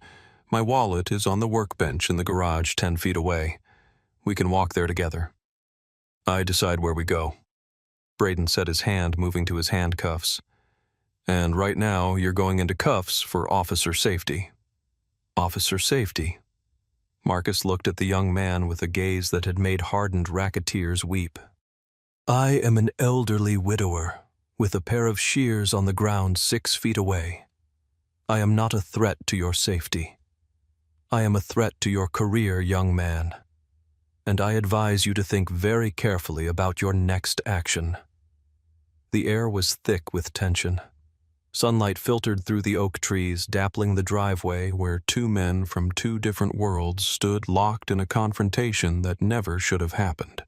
My wallet is on the workbench in the garage 10 feet away. We can walk there together. I decide where we go. Braden set his hand, moving to his handcuffs. And right now, you're going into cuffs for officer safety. Officer safety? Marcus looked at the young man with a gaze that had made hardened racketeers weep. I am an elderly widower, with a pair of shears on the ground 6 feet away. I am not a threat to your safety. I am a threat to your career, young man. And I advise you to think very carefully about your next action. The air was thick with tension. Sunlight filtered through the oak trees, dappling the driveway where 2 men from 2 different worlds stood locked in a confrontation that never should have happened.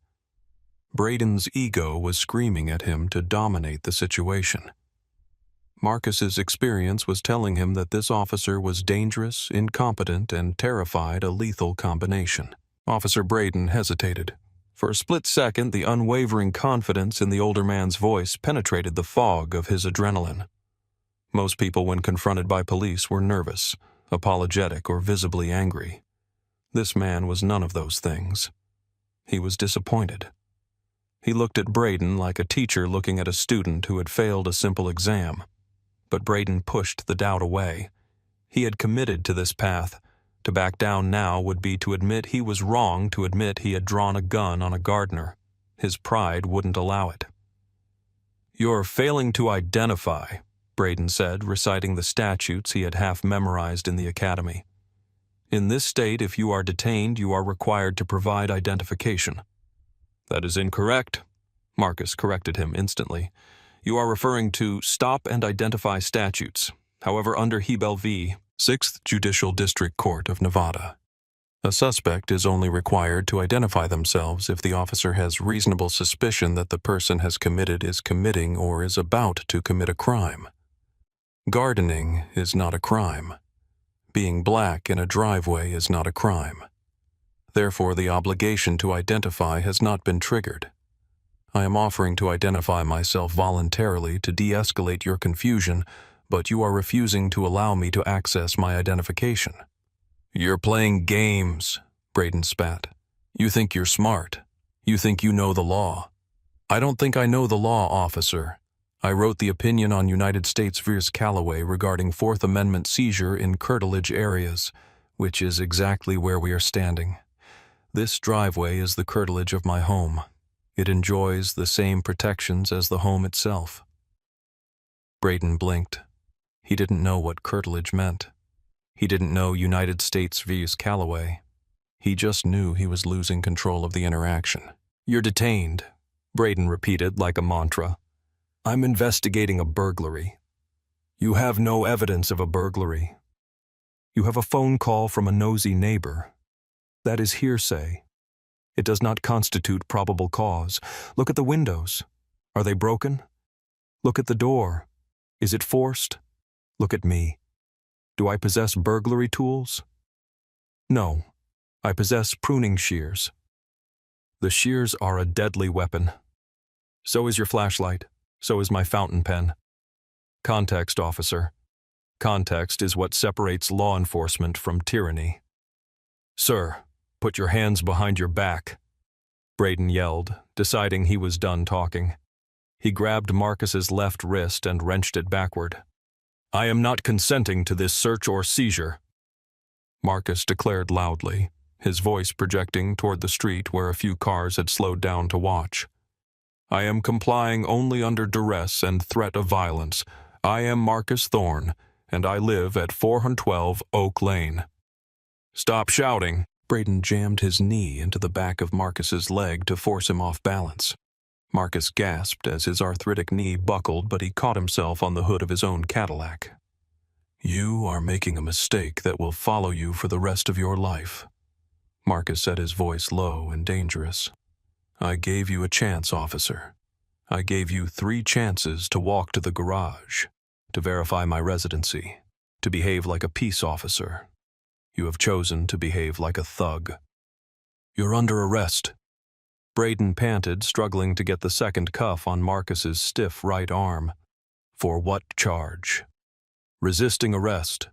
Braden's ego was screaming at him to dominate the situation. Marcus's experience was telling him that this officer was dangerous, incompetent, and terrified, a lethal combination. Officer Braden hesitated. For a split second, the unwavering confidence in the older man's voice penetrated the fog of his adrenaline. Most people, when confronted by police, were nervous, apologetic, or visibly angry. This man was none of those things. He was disappointed. He looked at Braden like a teacher looking at a student who had failed a simple exam. But Braden pushed the doubt away. He had committed to this path. To back down now would be to admit he was wrong, to admit he had drawn a gun on a gardener. His pride wouldn't allow it. "You're failing to identify," Braden said, reciting the statutes he had half memorized in the academy. "In this state, if you are detained, you are required to provide identification." "That is incorrect," Marcus corrected him instantly. "You are referring to stop and identify statutes. However, under Hebel v. 6th Judicial District Court of Nevada, a suspect is only required to identify themselves if the officer has reasonable suspicion that the person has committed, is committing, or is about to commit a crime. Gardening is not a crime. Being black in a driveway is not a crime. Therefore, the obligation to identify has not been triggered. I am offering to identify myself voluntarily to de-escalate your confusion, but you are refusing to allow me to access my identification." "You're playing games," Braden spat. "You think you're smart. You think you know the law. I don't think I know the law, officer. I wrote the opinion on United States v. Callaway regarding Fourth Amendment seizure in curtilage areas, which is exactly where we are standing. This driveway is the curtilage of my home. It enjoys the same protections as the home itself." Braden blinked. He didn't know what curtilage meant. He didn't know United States v. Callaway. He just knew he was losing control of the interaction. "You're detained," Braden repeated like a mantra. "I'm investigating a burglary." "You have no evidence of a burglary. You have a phone call from a nosy neighbor. That is hearsay. It does not constitute probable cause. Look at the windows. Are they broken? Look at the door. Is it forced? Look at me. Do I possess burglary tools? No. I possess pruning shears. The shears are a deadly weapon. So is your flashlight. So is my fountain pen. Context, officer. Context is what separates law enforcement from tyranny." "Sir, put your hands behind your back," Braden yelled, deciding he was done talking. He grabbed Marcus's left wrist and wrenched it backward. "I am not consenting to this search or seizure," Marcus declared loudly, his voice projecting toward the street where a few cars had slowed down to watch. "I am complying only under duress and threat of violence. I am Marcus Thorne, and I live at 412 Oak Lane." "Stop shouting." Braden jammed his knee into the back of Marcus's leg to force him off balance. Marcus gasped as his arthritic knee buckled, but he caught himself on the hood of his own Cadillac. "You are making a mistake that will follow you for the rest of your life," Marcus said, his voice low and dangerous. "I gave you a chance, officer. I gave you 3 chances to walk to the garage, to verify my residency, to behave like a peace officer. You have chosen to behave like a thug. You're under arrest." Braden panted, struggling to get the second cuff on Marcus's stiff right arm. "For what charge?" "Resisting arrest,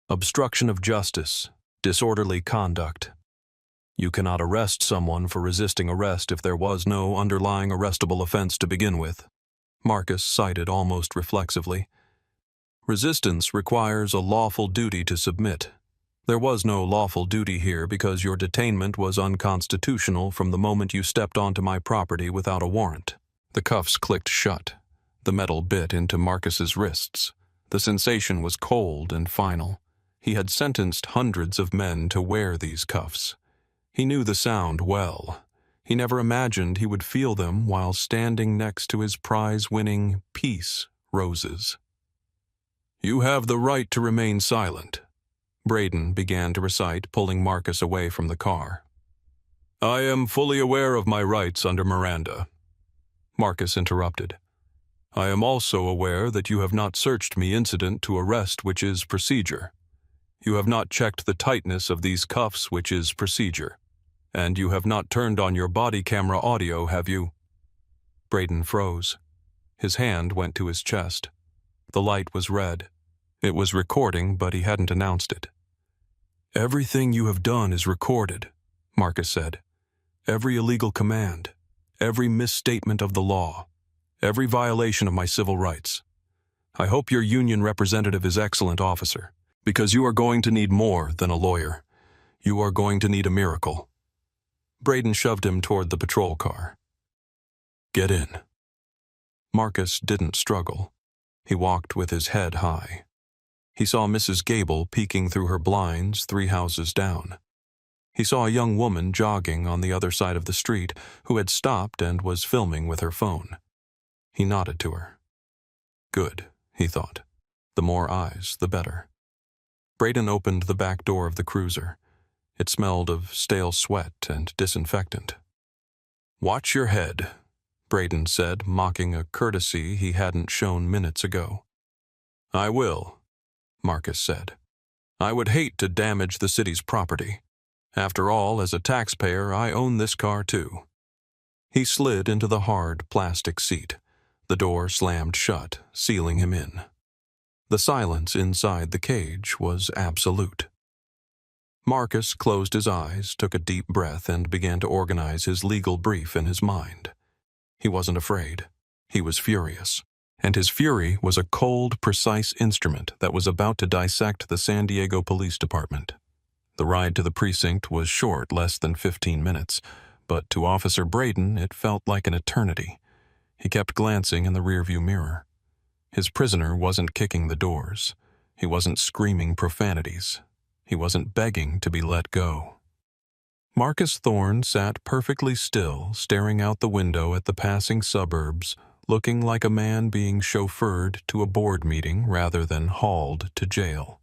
obstruction of justice, disorderly conduct." You cannot arrest someone for resisting arrest if there was no underlying arrestable offense to begin with, Marcus cited almost reflexively. Resistance requires a lawful duty to submit. There was no lawful duty here because your detainment was unconstitutional from the moment you stepped onto my property without a warrant. The cuffs clicked shut. The metal bit into Marcus's wrists. The sensation was cold and final. He had sentenced hundreds of men to wear these cuffs. He knew the sound well. He never imagined he would feel them while standing next to his prize-winning peace roses. "You have the right to remain silent," Braden began to recite, pulling Marcus away from the car. "I am fully aware of my rights under Miranda," Marcus interrupted. I am also aware that you have not searched me incident to arrest, which is procedure. You have not checked the tightness of these cuffs, which is procedure. And you have not turned on your body camera audio, have you? Braden froze. His hand went to his chest. The light was red. It was recording, but he hadn't announced it. Everything you have done is recorded, Marcus said. Every illegal command, every misstatement of the law, every violation of my civil rights. I hope your union representative is excellent, officer, because you are going to need more than a lawyer. You are going to need a miracle. Braden shoved him toward the patrol car. Get in. Marcus didn't struggle. He walked with his head high. He saw Mrs. Gable peeking through her blinds 3 houses down. He saw a young woman jogging on the other side of the street who had stopped and was filming with her phone. He nodded to her. Good, he thought. The more eyes, the better. Braden opened the back door of the cruiser. It smelled of stale sweat and disinfectant. Watch your head, Braden said, mocking a courtesy he hadn't shown minutes ago. I will, Marcus said. I would hate to damage the city's property. After all, as a taxpayer, I own this car too. He slid into the hard plastic seat. The door slammed shut, sealing him in. The silence inside the cage was absolute. Marcus closed his eyes, took a deep breath, and began to organize his legal brief in his mind. He wasn't afraid. He was furious. And his fury was a cold, precise instrument that was about to dissect the San Diego Police Department. The ride to the precinct was short, less than 15 minutes, but to Officer Braden it felt like an eternity. He kept glancing in the rearview mirror. His prisoner wasn't kicking the doors. He wasn't screaming profanities. He wasn't begging to be let go. Marcus Thorne sat perfectly still, staring out the window at the passing suburbs, looking like a man being chauffeured to a board meeting rather than hauled to jail.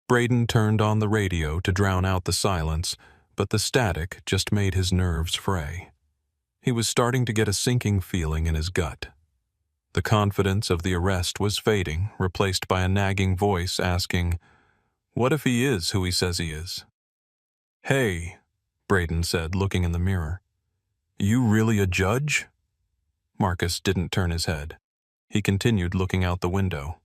Braden turned on the radio to drown out the silence, but the static just made his nerves fray. He was starting to get a sinking feeling in his gut. The confidence of the arrest was fading, replaced by a nagging voice asking, "What if he is who he says he is?" "Hey," Braden said, looking in the mirror. "You really a judge?" Marcus didn't turn his head. He continued looking out the window.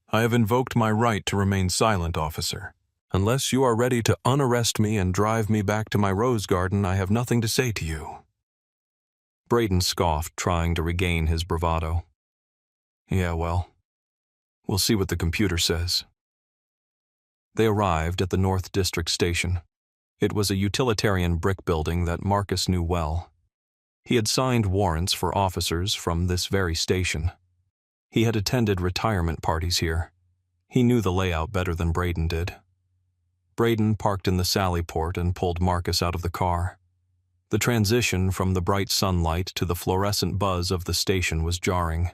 "I have invoked my right to remain silent, officer. Unless you are ready to unarrest me and drive me back to my rose garden, I have nothing to say to you." Braden scoffed, trying to regain his bravado. "Yeah, well, we'll see what the computer says." They arrived at the North District Station. It was a utilitarian brick building that Marcus knew well. He had signed warrants for officers from this very station. He had attended retirement parties here. He knew the layout better than Braden did. Braden parked in the sally port and pulled Marcus out of the car. The transition from the bright sunlight to the fluorescent buzz of the station was jarring.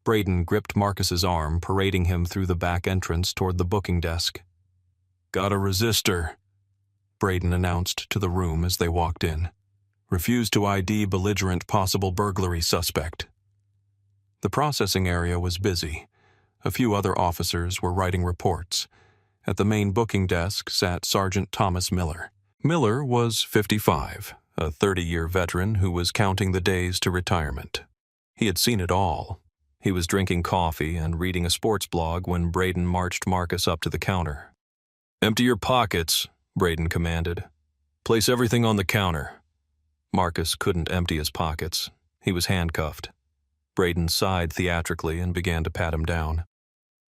Braden gripped Marcus's arm, parading him through the back entrance toward the booking desk. "Got a resistor," Braden announced to the room as they walked in. "Refused to ID belligerent possible burglary suspect." The processing area was busy. A few other officers were writing reports. At the main booking desk sat Sergeant Thomas Miller. Miller was 55, a 30-year veteran who was counting the days to retirement. He had seen it all. He was drinking coffee and reading a sports blog when Braden marched Marcus up to the counter. "Empty your pockets," Braden commanded. "Place everything on the counter." Marcus couldn't empty his pockets. He was handcuffed. Braden sighed theatrically and began to pat him down.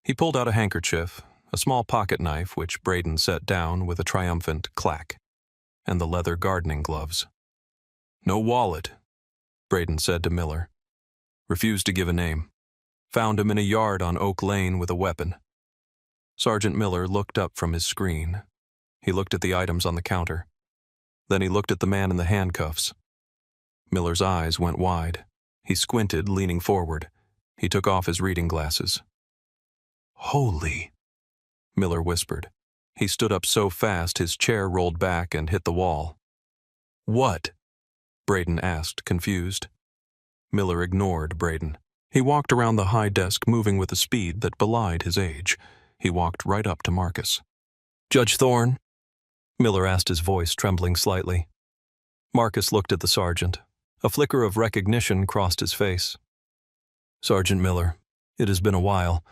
He pulled out a handkerchief, a small pocket knife which Braden set down with a triumphant clack, and the leather gardening gloves. "No wallet," Braden said to Miller. Refused to give a name. Found him in a yard on Oak Lane with a weapon. Sergeant Miller looked up from his screen. He looked at the items on the counter. Then he looked at the man in the handcuffs. Miller's eyes went wide. He squinted, leaning forward. He took off his reading glasses. "Holy," Miller whispered. He stood up so fast his chair rolled back and hit the wall. "What?" Braden asked, confused. Miller ignored Braden. He walked around the high desk, moving with a speed that belied his age. He walked right up to Marcus. "Judge Thorne?" Miller asked, his voice trembling slightly. Marcus looked at the sergeant. A flicker of recognition crossed his face. "Sergeant Miller, it has been a while.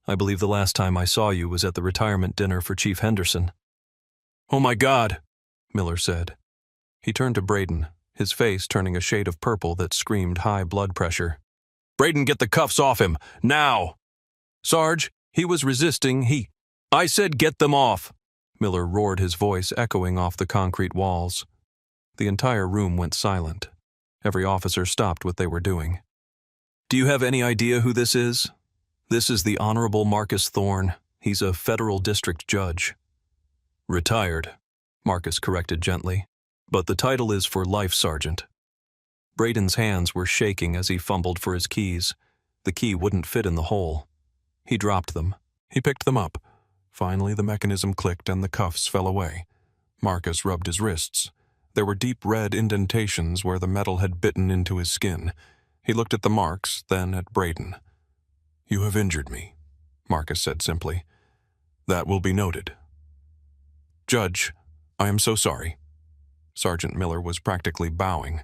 I believe the last time I saw you was at the retirement dinner for Chief Henderson." "Oh my God," Miller said. He turned to Braden, his face turning a shade of purple that screamed high blood pressure. "Braden, get the cuffs off him, now!" "Sarge, he was resisting, I said get them off!" Miller roared, his voice echoing off the concrete walls. The entire room went silent. Every officer stopped what they were doing. "Do you have any idea who this is? This is the Honorable Marcus Thorne. He's a federal district judge." "Retired," Marcus corrected gently, "but the title is for life sergeant." Braden's hands were shaking as he fumbled for his keys. The key wouldn't fit in the hole. He dropped them. He picked them up. Finally, the mechanism clicked and the cuffs fell away. Marcus rubbed his wrists. There were deep red indentations where the metal had bitten into his skin. He looked at the marks, then at Braden. "You have injured me," Marcus said simply. "That will be noted." "Judge, I am so sorry." Sergeant Miller was practically bowing.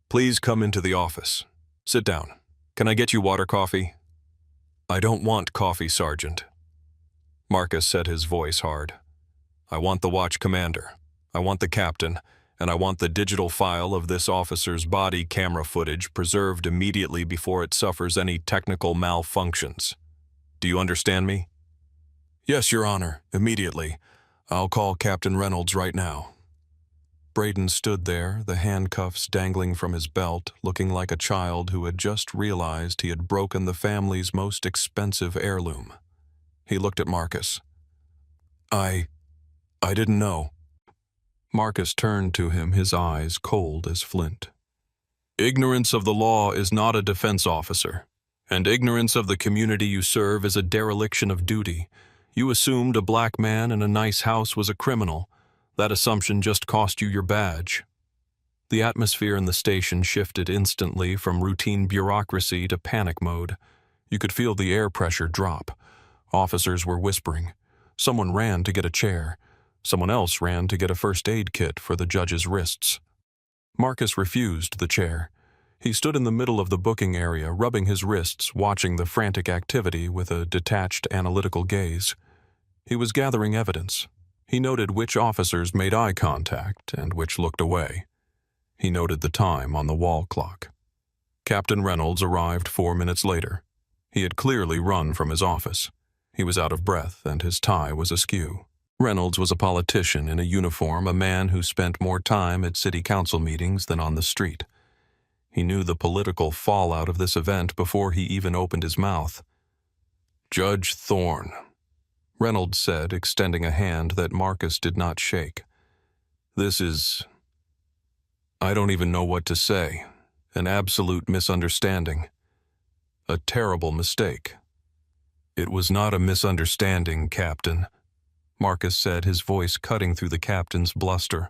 "Please come into the office. Sit down. Can I get you water, coffee?" "I don't want coffee, Sergeant." Marcus said, his voice hard. "I want the watch commander. I want the captain. And I want the digital file of this officer's body camera footage preserved immediately before it suffers any technical malfunctions. Do you understand me?" "Yes, Your Honor, immediately. I'll call Captain Reynolds right now." Braden stood there, the handcuffs dangling from his belt, looking like a child who had just realized he had broken the family's most expensive heirloom. He looked at Marcus. I didn't know." Marcus turned to him, his eyes cold as flint. "Ignorance of the law is not a defense officer, and ignorance of the community you serve is a dereliction of duty. You assumed a black man in a nice house was a criminal. That assumption just cost you your badge." The atmosphere in the station shifted instantly from routine bureaucracy to panic mode. You could feel the air pressure drop. Officers were whispering. Someone ran to get a chair. Someone else ran to get a first aid kit for the judge's wrists. Marcus refused the chair. He stood in the middle of the booking area, rubbing his wrists, watching the frantic activity with a detached, analytical gaze. He was gathering evidence. He noted which officers made eye contact and which looked away. He noted the time on the wall clock. Captain Reynolds arrived 4 minutes later. He had clearly run from his office. He was out of breath and his tie was askew. Reynolds was a politician in a uniform, a man who spent more time at city council meetings than on the street. He knew the political fallout of this event before he even opened his mouth. "Judge Thorne," Reynolds said, extending a hand that Marcus did not shake. "This is... I don't even know what to say. An absolute misunderstanding. A terrible mistake." "It was not a misunderstanding, Captain," Marcus said, his voice cutting through the captain's bluster.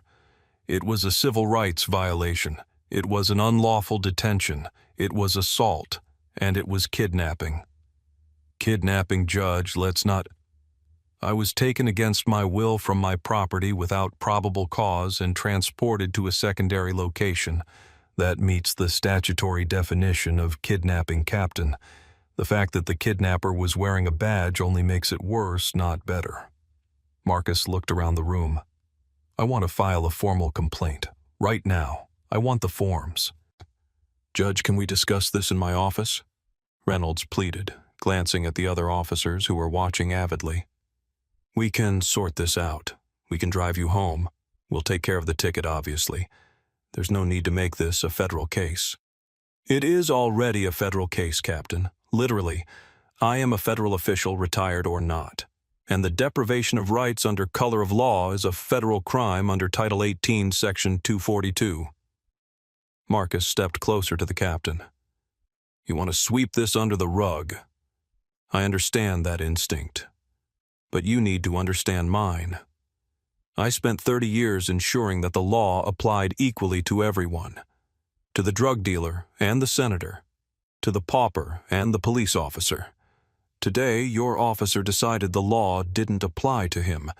"It was a civil rights violation. It was an unlawful detention. It was assault. And it was kidnapping." "Kidnapping, Judge, let's not..." "I was taken against my will from my property without probable cause and transported to a secondary location. That meets the statutory definition of kidnapping, Captain. The fact that the kidnapper was wearing a badge only makes it worse, not better." Marcus looked around the room. "I want to file a formal complaint. Right now. I want the forms." "Judge, can we discuss this in my office?" Reynolds pleaded, glancing at the other officers who were watching avidly. "We can sort this out. We can drive you home. We'll take care of the ticket, obviously. There's no need to make this a federal case." "It is already a federal case, Captain. Literally. I am a federal official, retired or not. And the deprivation of rights under color of law is a federal crime under Title 18, Section 242. Marcus stepped closer to the captain. "You want to sweep this under the rug. I understand that instinct. But you need to understand mine. I spent 30 years ensuring that the law applied equally to everyone. To the drug dealer and the senator. to the pauper and the police officer. Today, your officer decided the law didn't apply to him.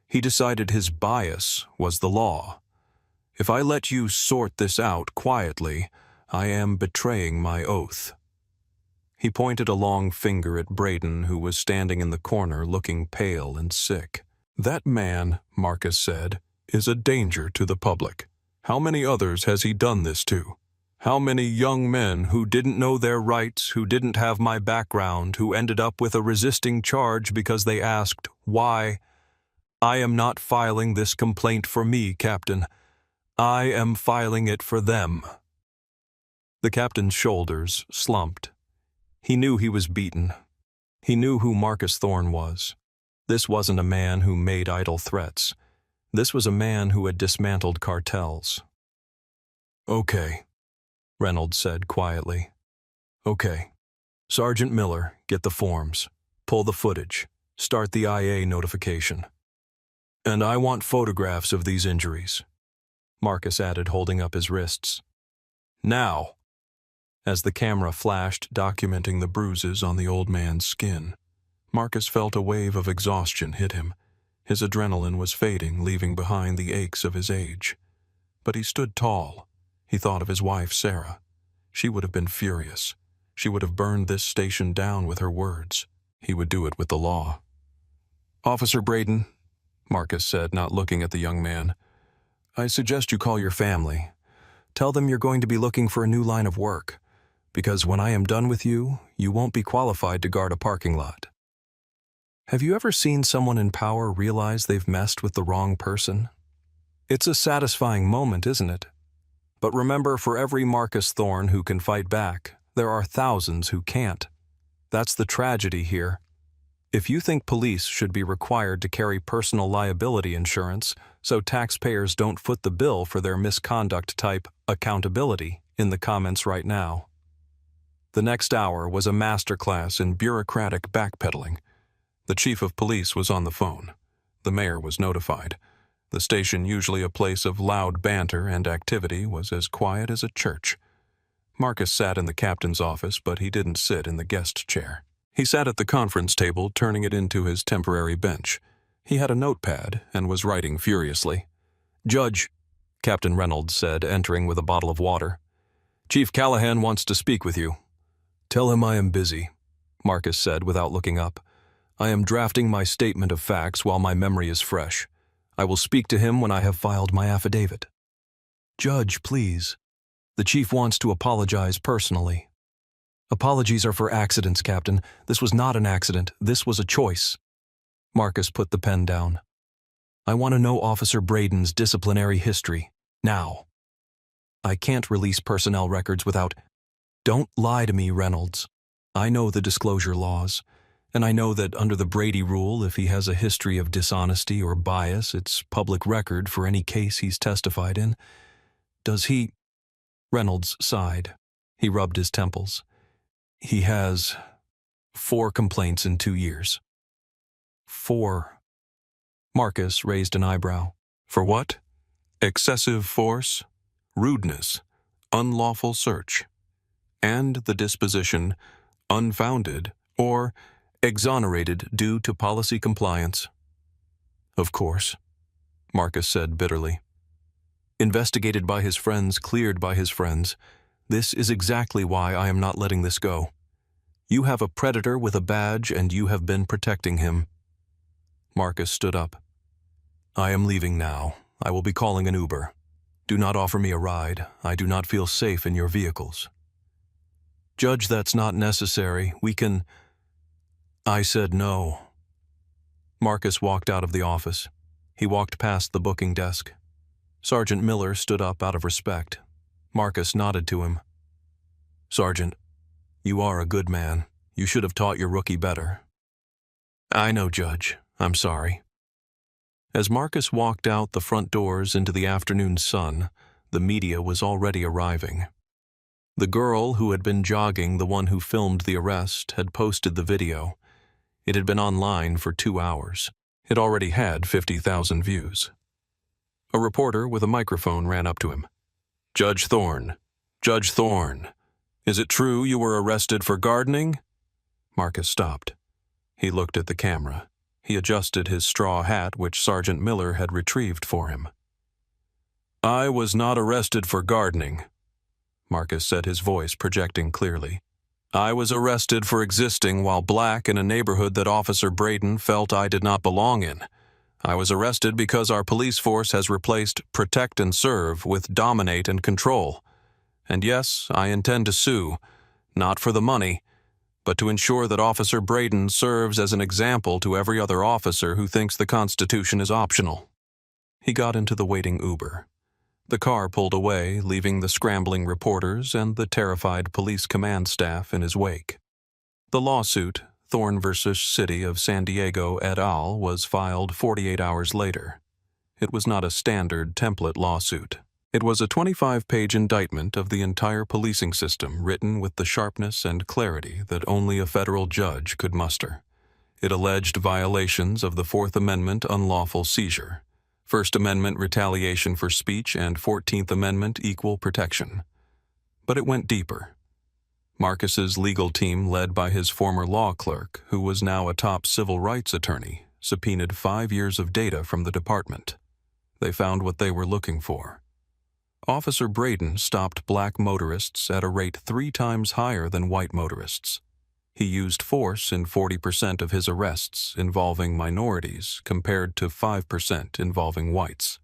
He decided his bias was the law. If I let you sort this out quietly, I am betraying my oath." He pointed a long finger at Braden, who was standing in the corner looking pale and sick. "That man," Marcus said, "is a danger to the public. How many others has he done this to? How many young men who didn't know their rights, who didn't have my background, who ended up with a resisting charge because they asked, why? I am not filing this complaint for me, Captain. I am filing it for them." The captain's shoulders slumped. He knew he was beaten. He knew who Marcus Thorne was. This wasn't a man who made idle threats. This was a man who had dismantled cartels. "Okay," Reynolds said quietly. "Okay. Sergeant Miller, get the forms. Pull the footage. Start the IA notification. And I want photographs of these injuries," Marcus added, holding up his wrists. "Now!" As the camera flashed, documenting the bruises on the old man's skin, Marcus felt a wave of exhaustion hit him. His adrenaline was fading, leaving behind the aches of his age. But he stood tall. He thought of his wife, Sarah. She would have been furious. She would have burned this station down with her words. He would do it with the law. "Officer Braden," Marcus said, not looking at the young man, "I suggest you call your family. Tell them you're going to be looking for a new line of work, because when I am done with you, you won't be qualified to guard a parking lot." Have you ever seen someone in power realize they've messed with the wrong person? It's a satisfying moment, isn't it? But remember, for every Marcus Thorne who can fight back, there are thousands who can't. That's the tragedy here. If you think police should be required to carry personal liability insurance so taxpayers don't foot the bill for their misconduct, type accountability in the comments right now. The next hour was a masterclass in bureaucratic backpedaling. The chief of police was on the phone. The mayor was notified. The station, usually a place of loud banter and activity, was as quiet as a church. Marcus sat in the captain's office, but he didn't sit in the guest chair. He sat at the conference table, turning it into his temporary bench. He had a notepad and was writing furiously. "Judge," Captain Reynolds said, entering with a bottle of water, "Chief Callahan wants to speak with you." "Tell him I am busy," Marcus said without looking up. "I am drafting my statement of facts while my memory is fresh. I will speak to him when I have filed my affidavit." "Judge, please. The chief wants to apologize personally." "Apologies are for accidents, Captain. This was not an accident. This was a choice." Marcus put the pen down. "I want to know Officer Braden's disciplinary history. Now. I can't release personnel records without—" "Don't lie to me, Reynolds. I know the disclosure laws. And I know that under the Brady rule, if he has a history of dishonesty or bias, it's public record for any case he's testified in. Does he—" Reynolds sighed. He rubbed his temples. "He has 4 complaints in 2 years. 4. Marcus raised an eyebrow. "For what? Excessive force, rudeness, unlawful search, and the disposition, unfounded or exonerated due to policy compliance." "Of course," Marcus said bitterly. "Investigated by his friends, cleared by his friends. This is exactly why I am not letting this go. You have a predator with a badge and you have been protecting him." Marcus stood up. "I am leaving now. I will be calling an Uber. Do not offer me a ride. I do not feel safe in your vehicles." "Judge, that's not necessary. We can—" "I said no." Marcus walked out of the office. He walked past the booking desk. Sergeant Miller stood up out of respect. Marcus nodded to him. "Sergeant, you are a good man. You should have taught your rookie better." "I know, Judge. I'm sorry." As Marcus walked out the front doors into the afternoon sun, the media was already arriving. The girl who had been jogging, the one who filmed the arrest, had posted the video. It had been online for 2 hours. It already had 50,000 views. A reporter with a microphone ran up to him. "Judge Thorne, Judge Thorne, Is it true you were arrested for gardening? Marcus stopped. He looked at the camera. He adjusted his straw hat, which Sergeant Miller had retrieved for him. I was not arrested for gardening, Marcus said, his voice projecting clearly. I was arrested for existing while black in a neighborhood that Officer Braden felt I did not belong in. I was arrested because our police force has replaced protect and serve with dominate and control. And yes, I intend to sue, not for the money, but to ensure that Officer Braden serves as an example to every other officer who thinks the Constitution is optional. He got into the waiting Uber. The car pulled away, leaving the scrambling reporters and the terrified police command staff in his wake. The lawsuit, Thorne v. City of San Diego et al., was filed 48 hours later. It was not a standard template lawsuit. It was a 25-page indictment of the entire policing system, written with the sharpness and clarity that only a federal judge could muster. It alleged violations of the Fourth Amendment unlawful seizure, First Amendment retaliation for speech, and 14th Amendment equal protection. But it went deeper. Marcus's legal team, led by his former law clerk, who was now a top civil rights attorney, subpoenaed 5 years of data from the department. They found what they were looking for. Officer Braden stopped black motorists at a rate 3 times higher than white motorists. He used force in 40% of his arrests involving minorities compared to 5% involving whites.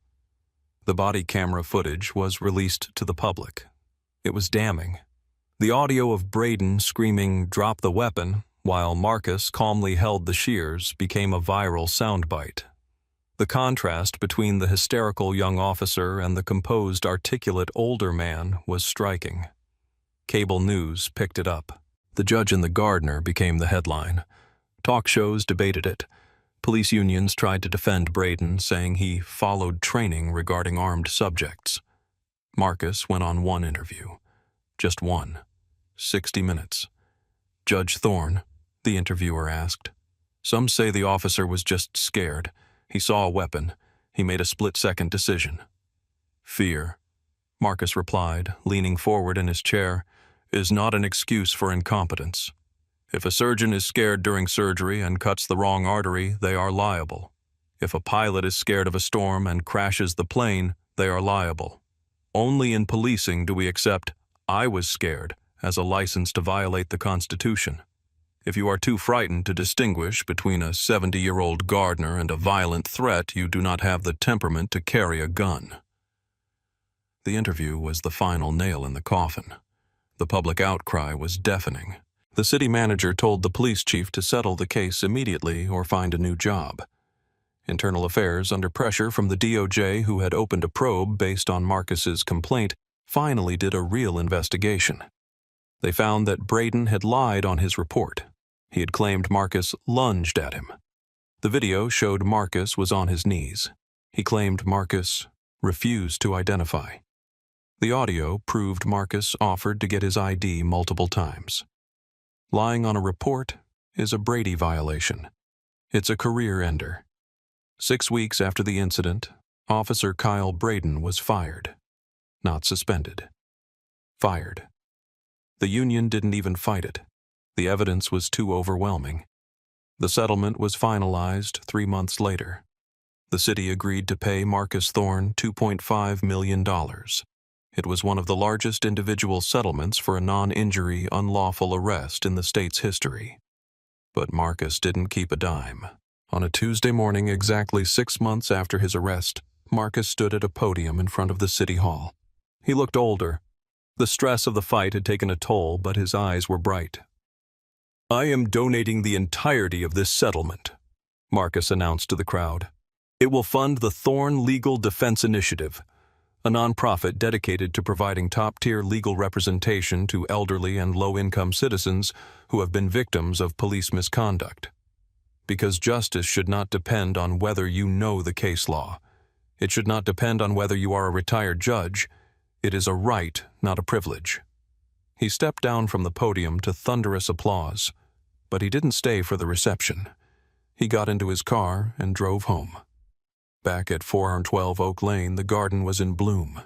The body camera footage was released to the public. It was damning. The audio of Braden screaming, "Drop the weapon," while Marcus calmly held the shears became a viral soundbite. The contrast between the hysterical young officer and the composed, articulate older man was striking. Cable news picked it up. The Judge and the Gardener became the headline. Talk shows debated it. Police unions tried to defend Braden, saying he followed training regarding armed subjects. Marcus went on one interview. Just one. 60 minutes. Judge Thorne, the interviewer asked. Some say the officer was just scared. He saw a weapon. He made a split-second decision. Fear, Marcus replied, leaning forward in his chair, is not an excuse for incompetence. If a surgeon is scared during surgery and cuts the wrong artery, they are liable. If a pilot is scared of a storm and crashes the plane, they are liable. Only in policing do we accept "I was scared" as a license to violate the Constitution. If you are too frightened to distinguish between a 70-year-old gardener and a violent threat, you do not have the temperament to carry a gun. The interview was the final nail in the coffin. The public outcry was deafening. The city manager told the police chief to settle the case immediately or find a new job. Internal Affairs, under pressure from the DOJ, who had opened a probe based on Marcus's complaint, finally did a real investigation. They found that Braden had lied on his report. He had claimed Marcus lunged at him. The video showed Marcus was on his knees. He claimed Marcus refused to identify. The audio proved Marcus offered to get his ID multiple times. Lying on a report is a Brady violation. It's a career ender. 6 weeks after the incident, Officer Kyle Braden was fired. Not suspended. Fired. The union didn't even fight it. The evidence was too overwhelming. The settlement was finalized 3 months later. The city agreed to pay Marcus Thorne $2.5 million. It was one of the largest individual settlements for a non-injury, unlawful arrest in the state's history. But Marcus didn't keep a dime. On a Tuesday morning, exactly 6 months after his arrest, Marcus stood at a podium in front of the city hall. He looked older. The stress of the fight had taken a toll, but his eyes were bright. I am donating the entirety of this settlement, Marcus announced to the crowd. It will fund the Thorne Legal Defense Initiative, a nonprofit dedicated to providing top-tier legal representation to elderly and low-income citizens who have been victims of police misconduct. Because justice should not depend on whether you know the case law. It should not depend on whether you are a retired judge. It is a right, not a privilege. He stepped down from the podium to thunderous applause, but he didn't stay for the reception. He got into his car and drove home. Back at 412 Oak Lane, the garden was in bloom.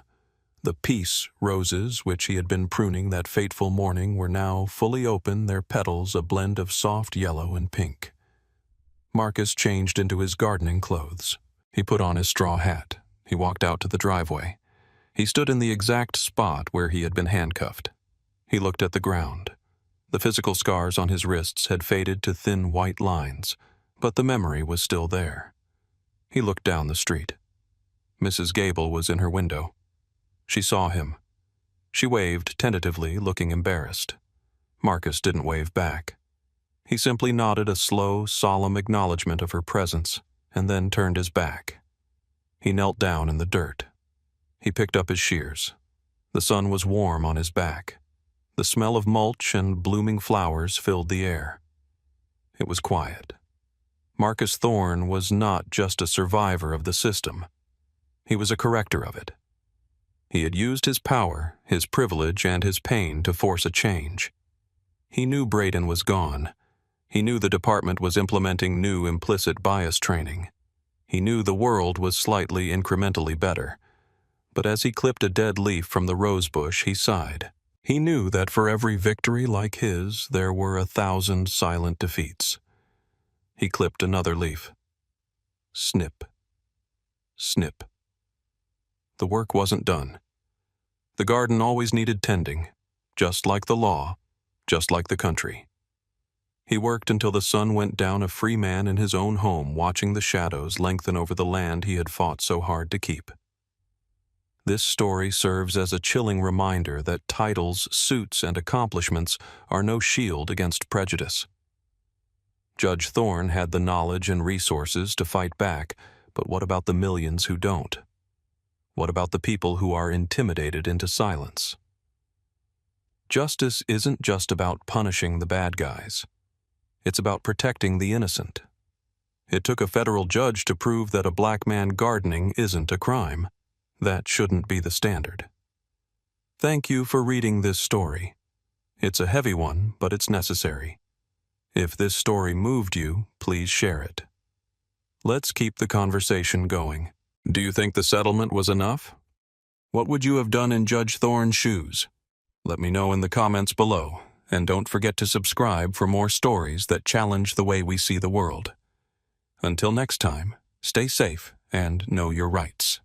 The peace roses which he had been pruning that fateful morning were now fully open, their petals a blend of soft yellow and pink. Marcus changed into his gardening clothes. He put on his straw hat. He walked out to the driveway. He stood in the exact spot where he had been handcuffed. He looked at the ground. The physical scars on his wrists had faded to thin white lines, but the memory was still there. He looked down the street. Mrs. Gable was in her window. She saw him. She waved tentatively, looking embarrassed. Marcus didn't wave back. He simply nodded a slow, solemn acknowledgement of her presence, and then turned his back. He knelt down in the dirt. He picked up his shears. The sun was warm on his back. The smell of mulch and blooming flowers filled the air. It was quiet. Marcus Thorne was not just a survivor of the system. He was a corrector of it. He had used his power, his privilege, and his pain to force a change. He knew Braden was gone. He knew the department was implementing new implicit bias training. He knew the world was slightly incrementally better. But as he clipped a dead leaf from the rose bush, he sighed. He knew that for every victory like his, there were 1,000 silent defeats. He clipped another leaf. Snip. Snip. The work wasn't done. The garden always needed tending, just like the law, just like the country. He worked until the sun went down, a free man in his own home, watching the shadows lengthen over the land he had fought so hard to keep. This story serves as a chilling reminder that titles, suits, and accomplishments are no shield against prejudice. Judge Thorne had the knowledge and resources to fight back, but what about the millions who don't? What about the people who are intimidated into silence? Justice isn't just about punishing the bad guys. It's about protecting the innocent. It took a federal judge to prove that a black man gardening isn't a crime. That shouldn't be the standard. Thank you for reading this story. It's a heavy one, but it's necessary. If this story moved you, please share it. Let's keep the conversation going. Do you think the settlement was enough? What would you have done in Judge Thorne's shoes? Let me know in the comments below, and don't forget to subscribe for more stories that challenge the way we see the world. Until next time, stay safe and know your rights.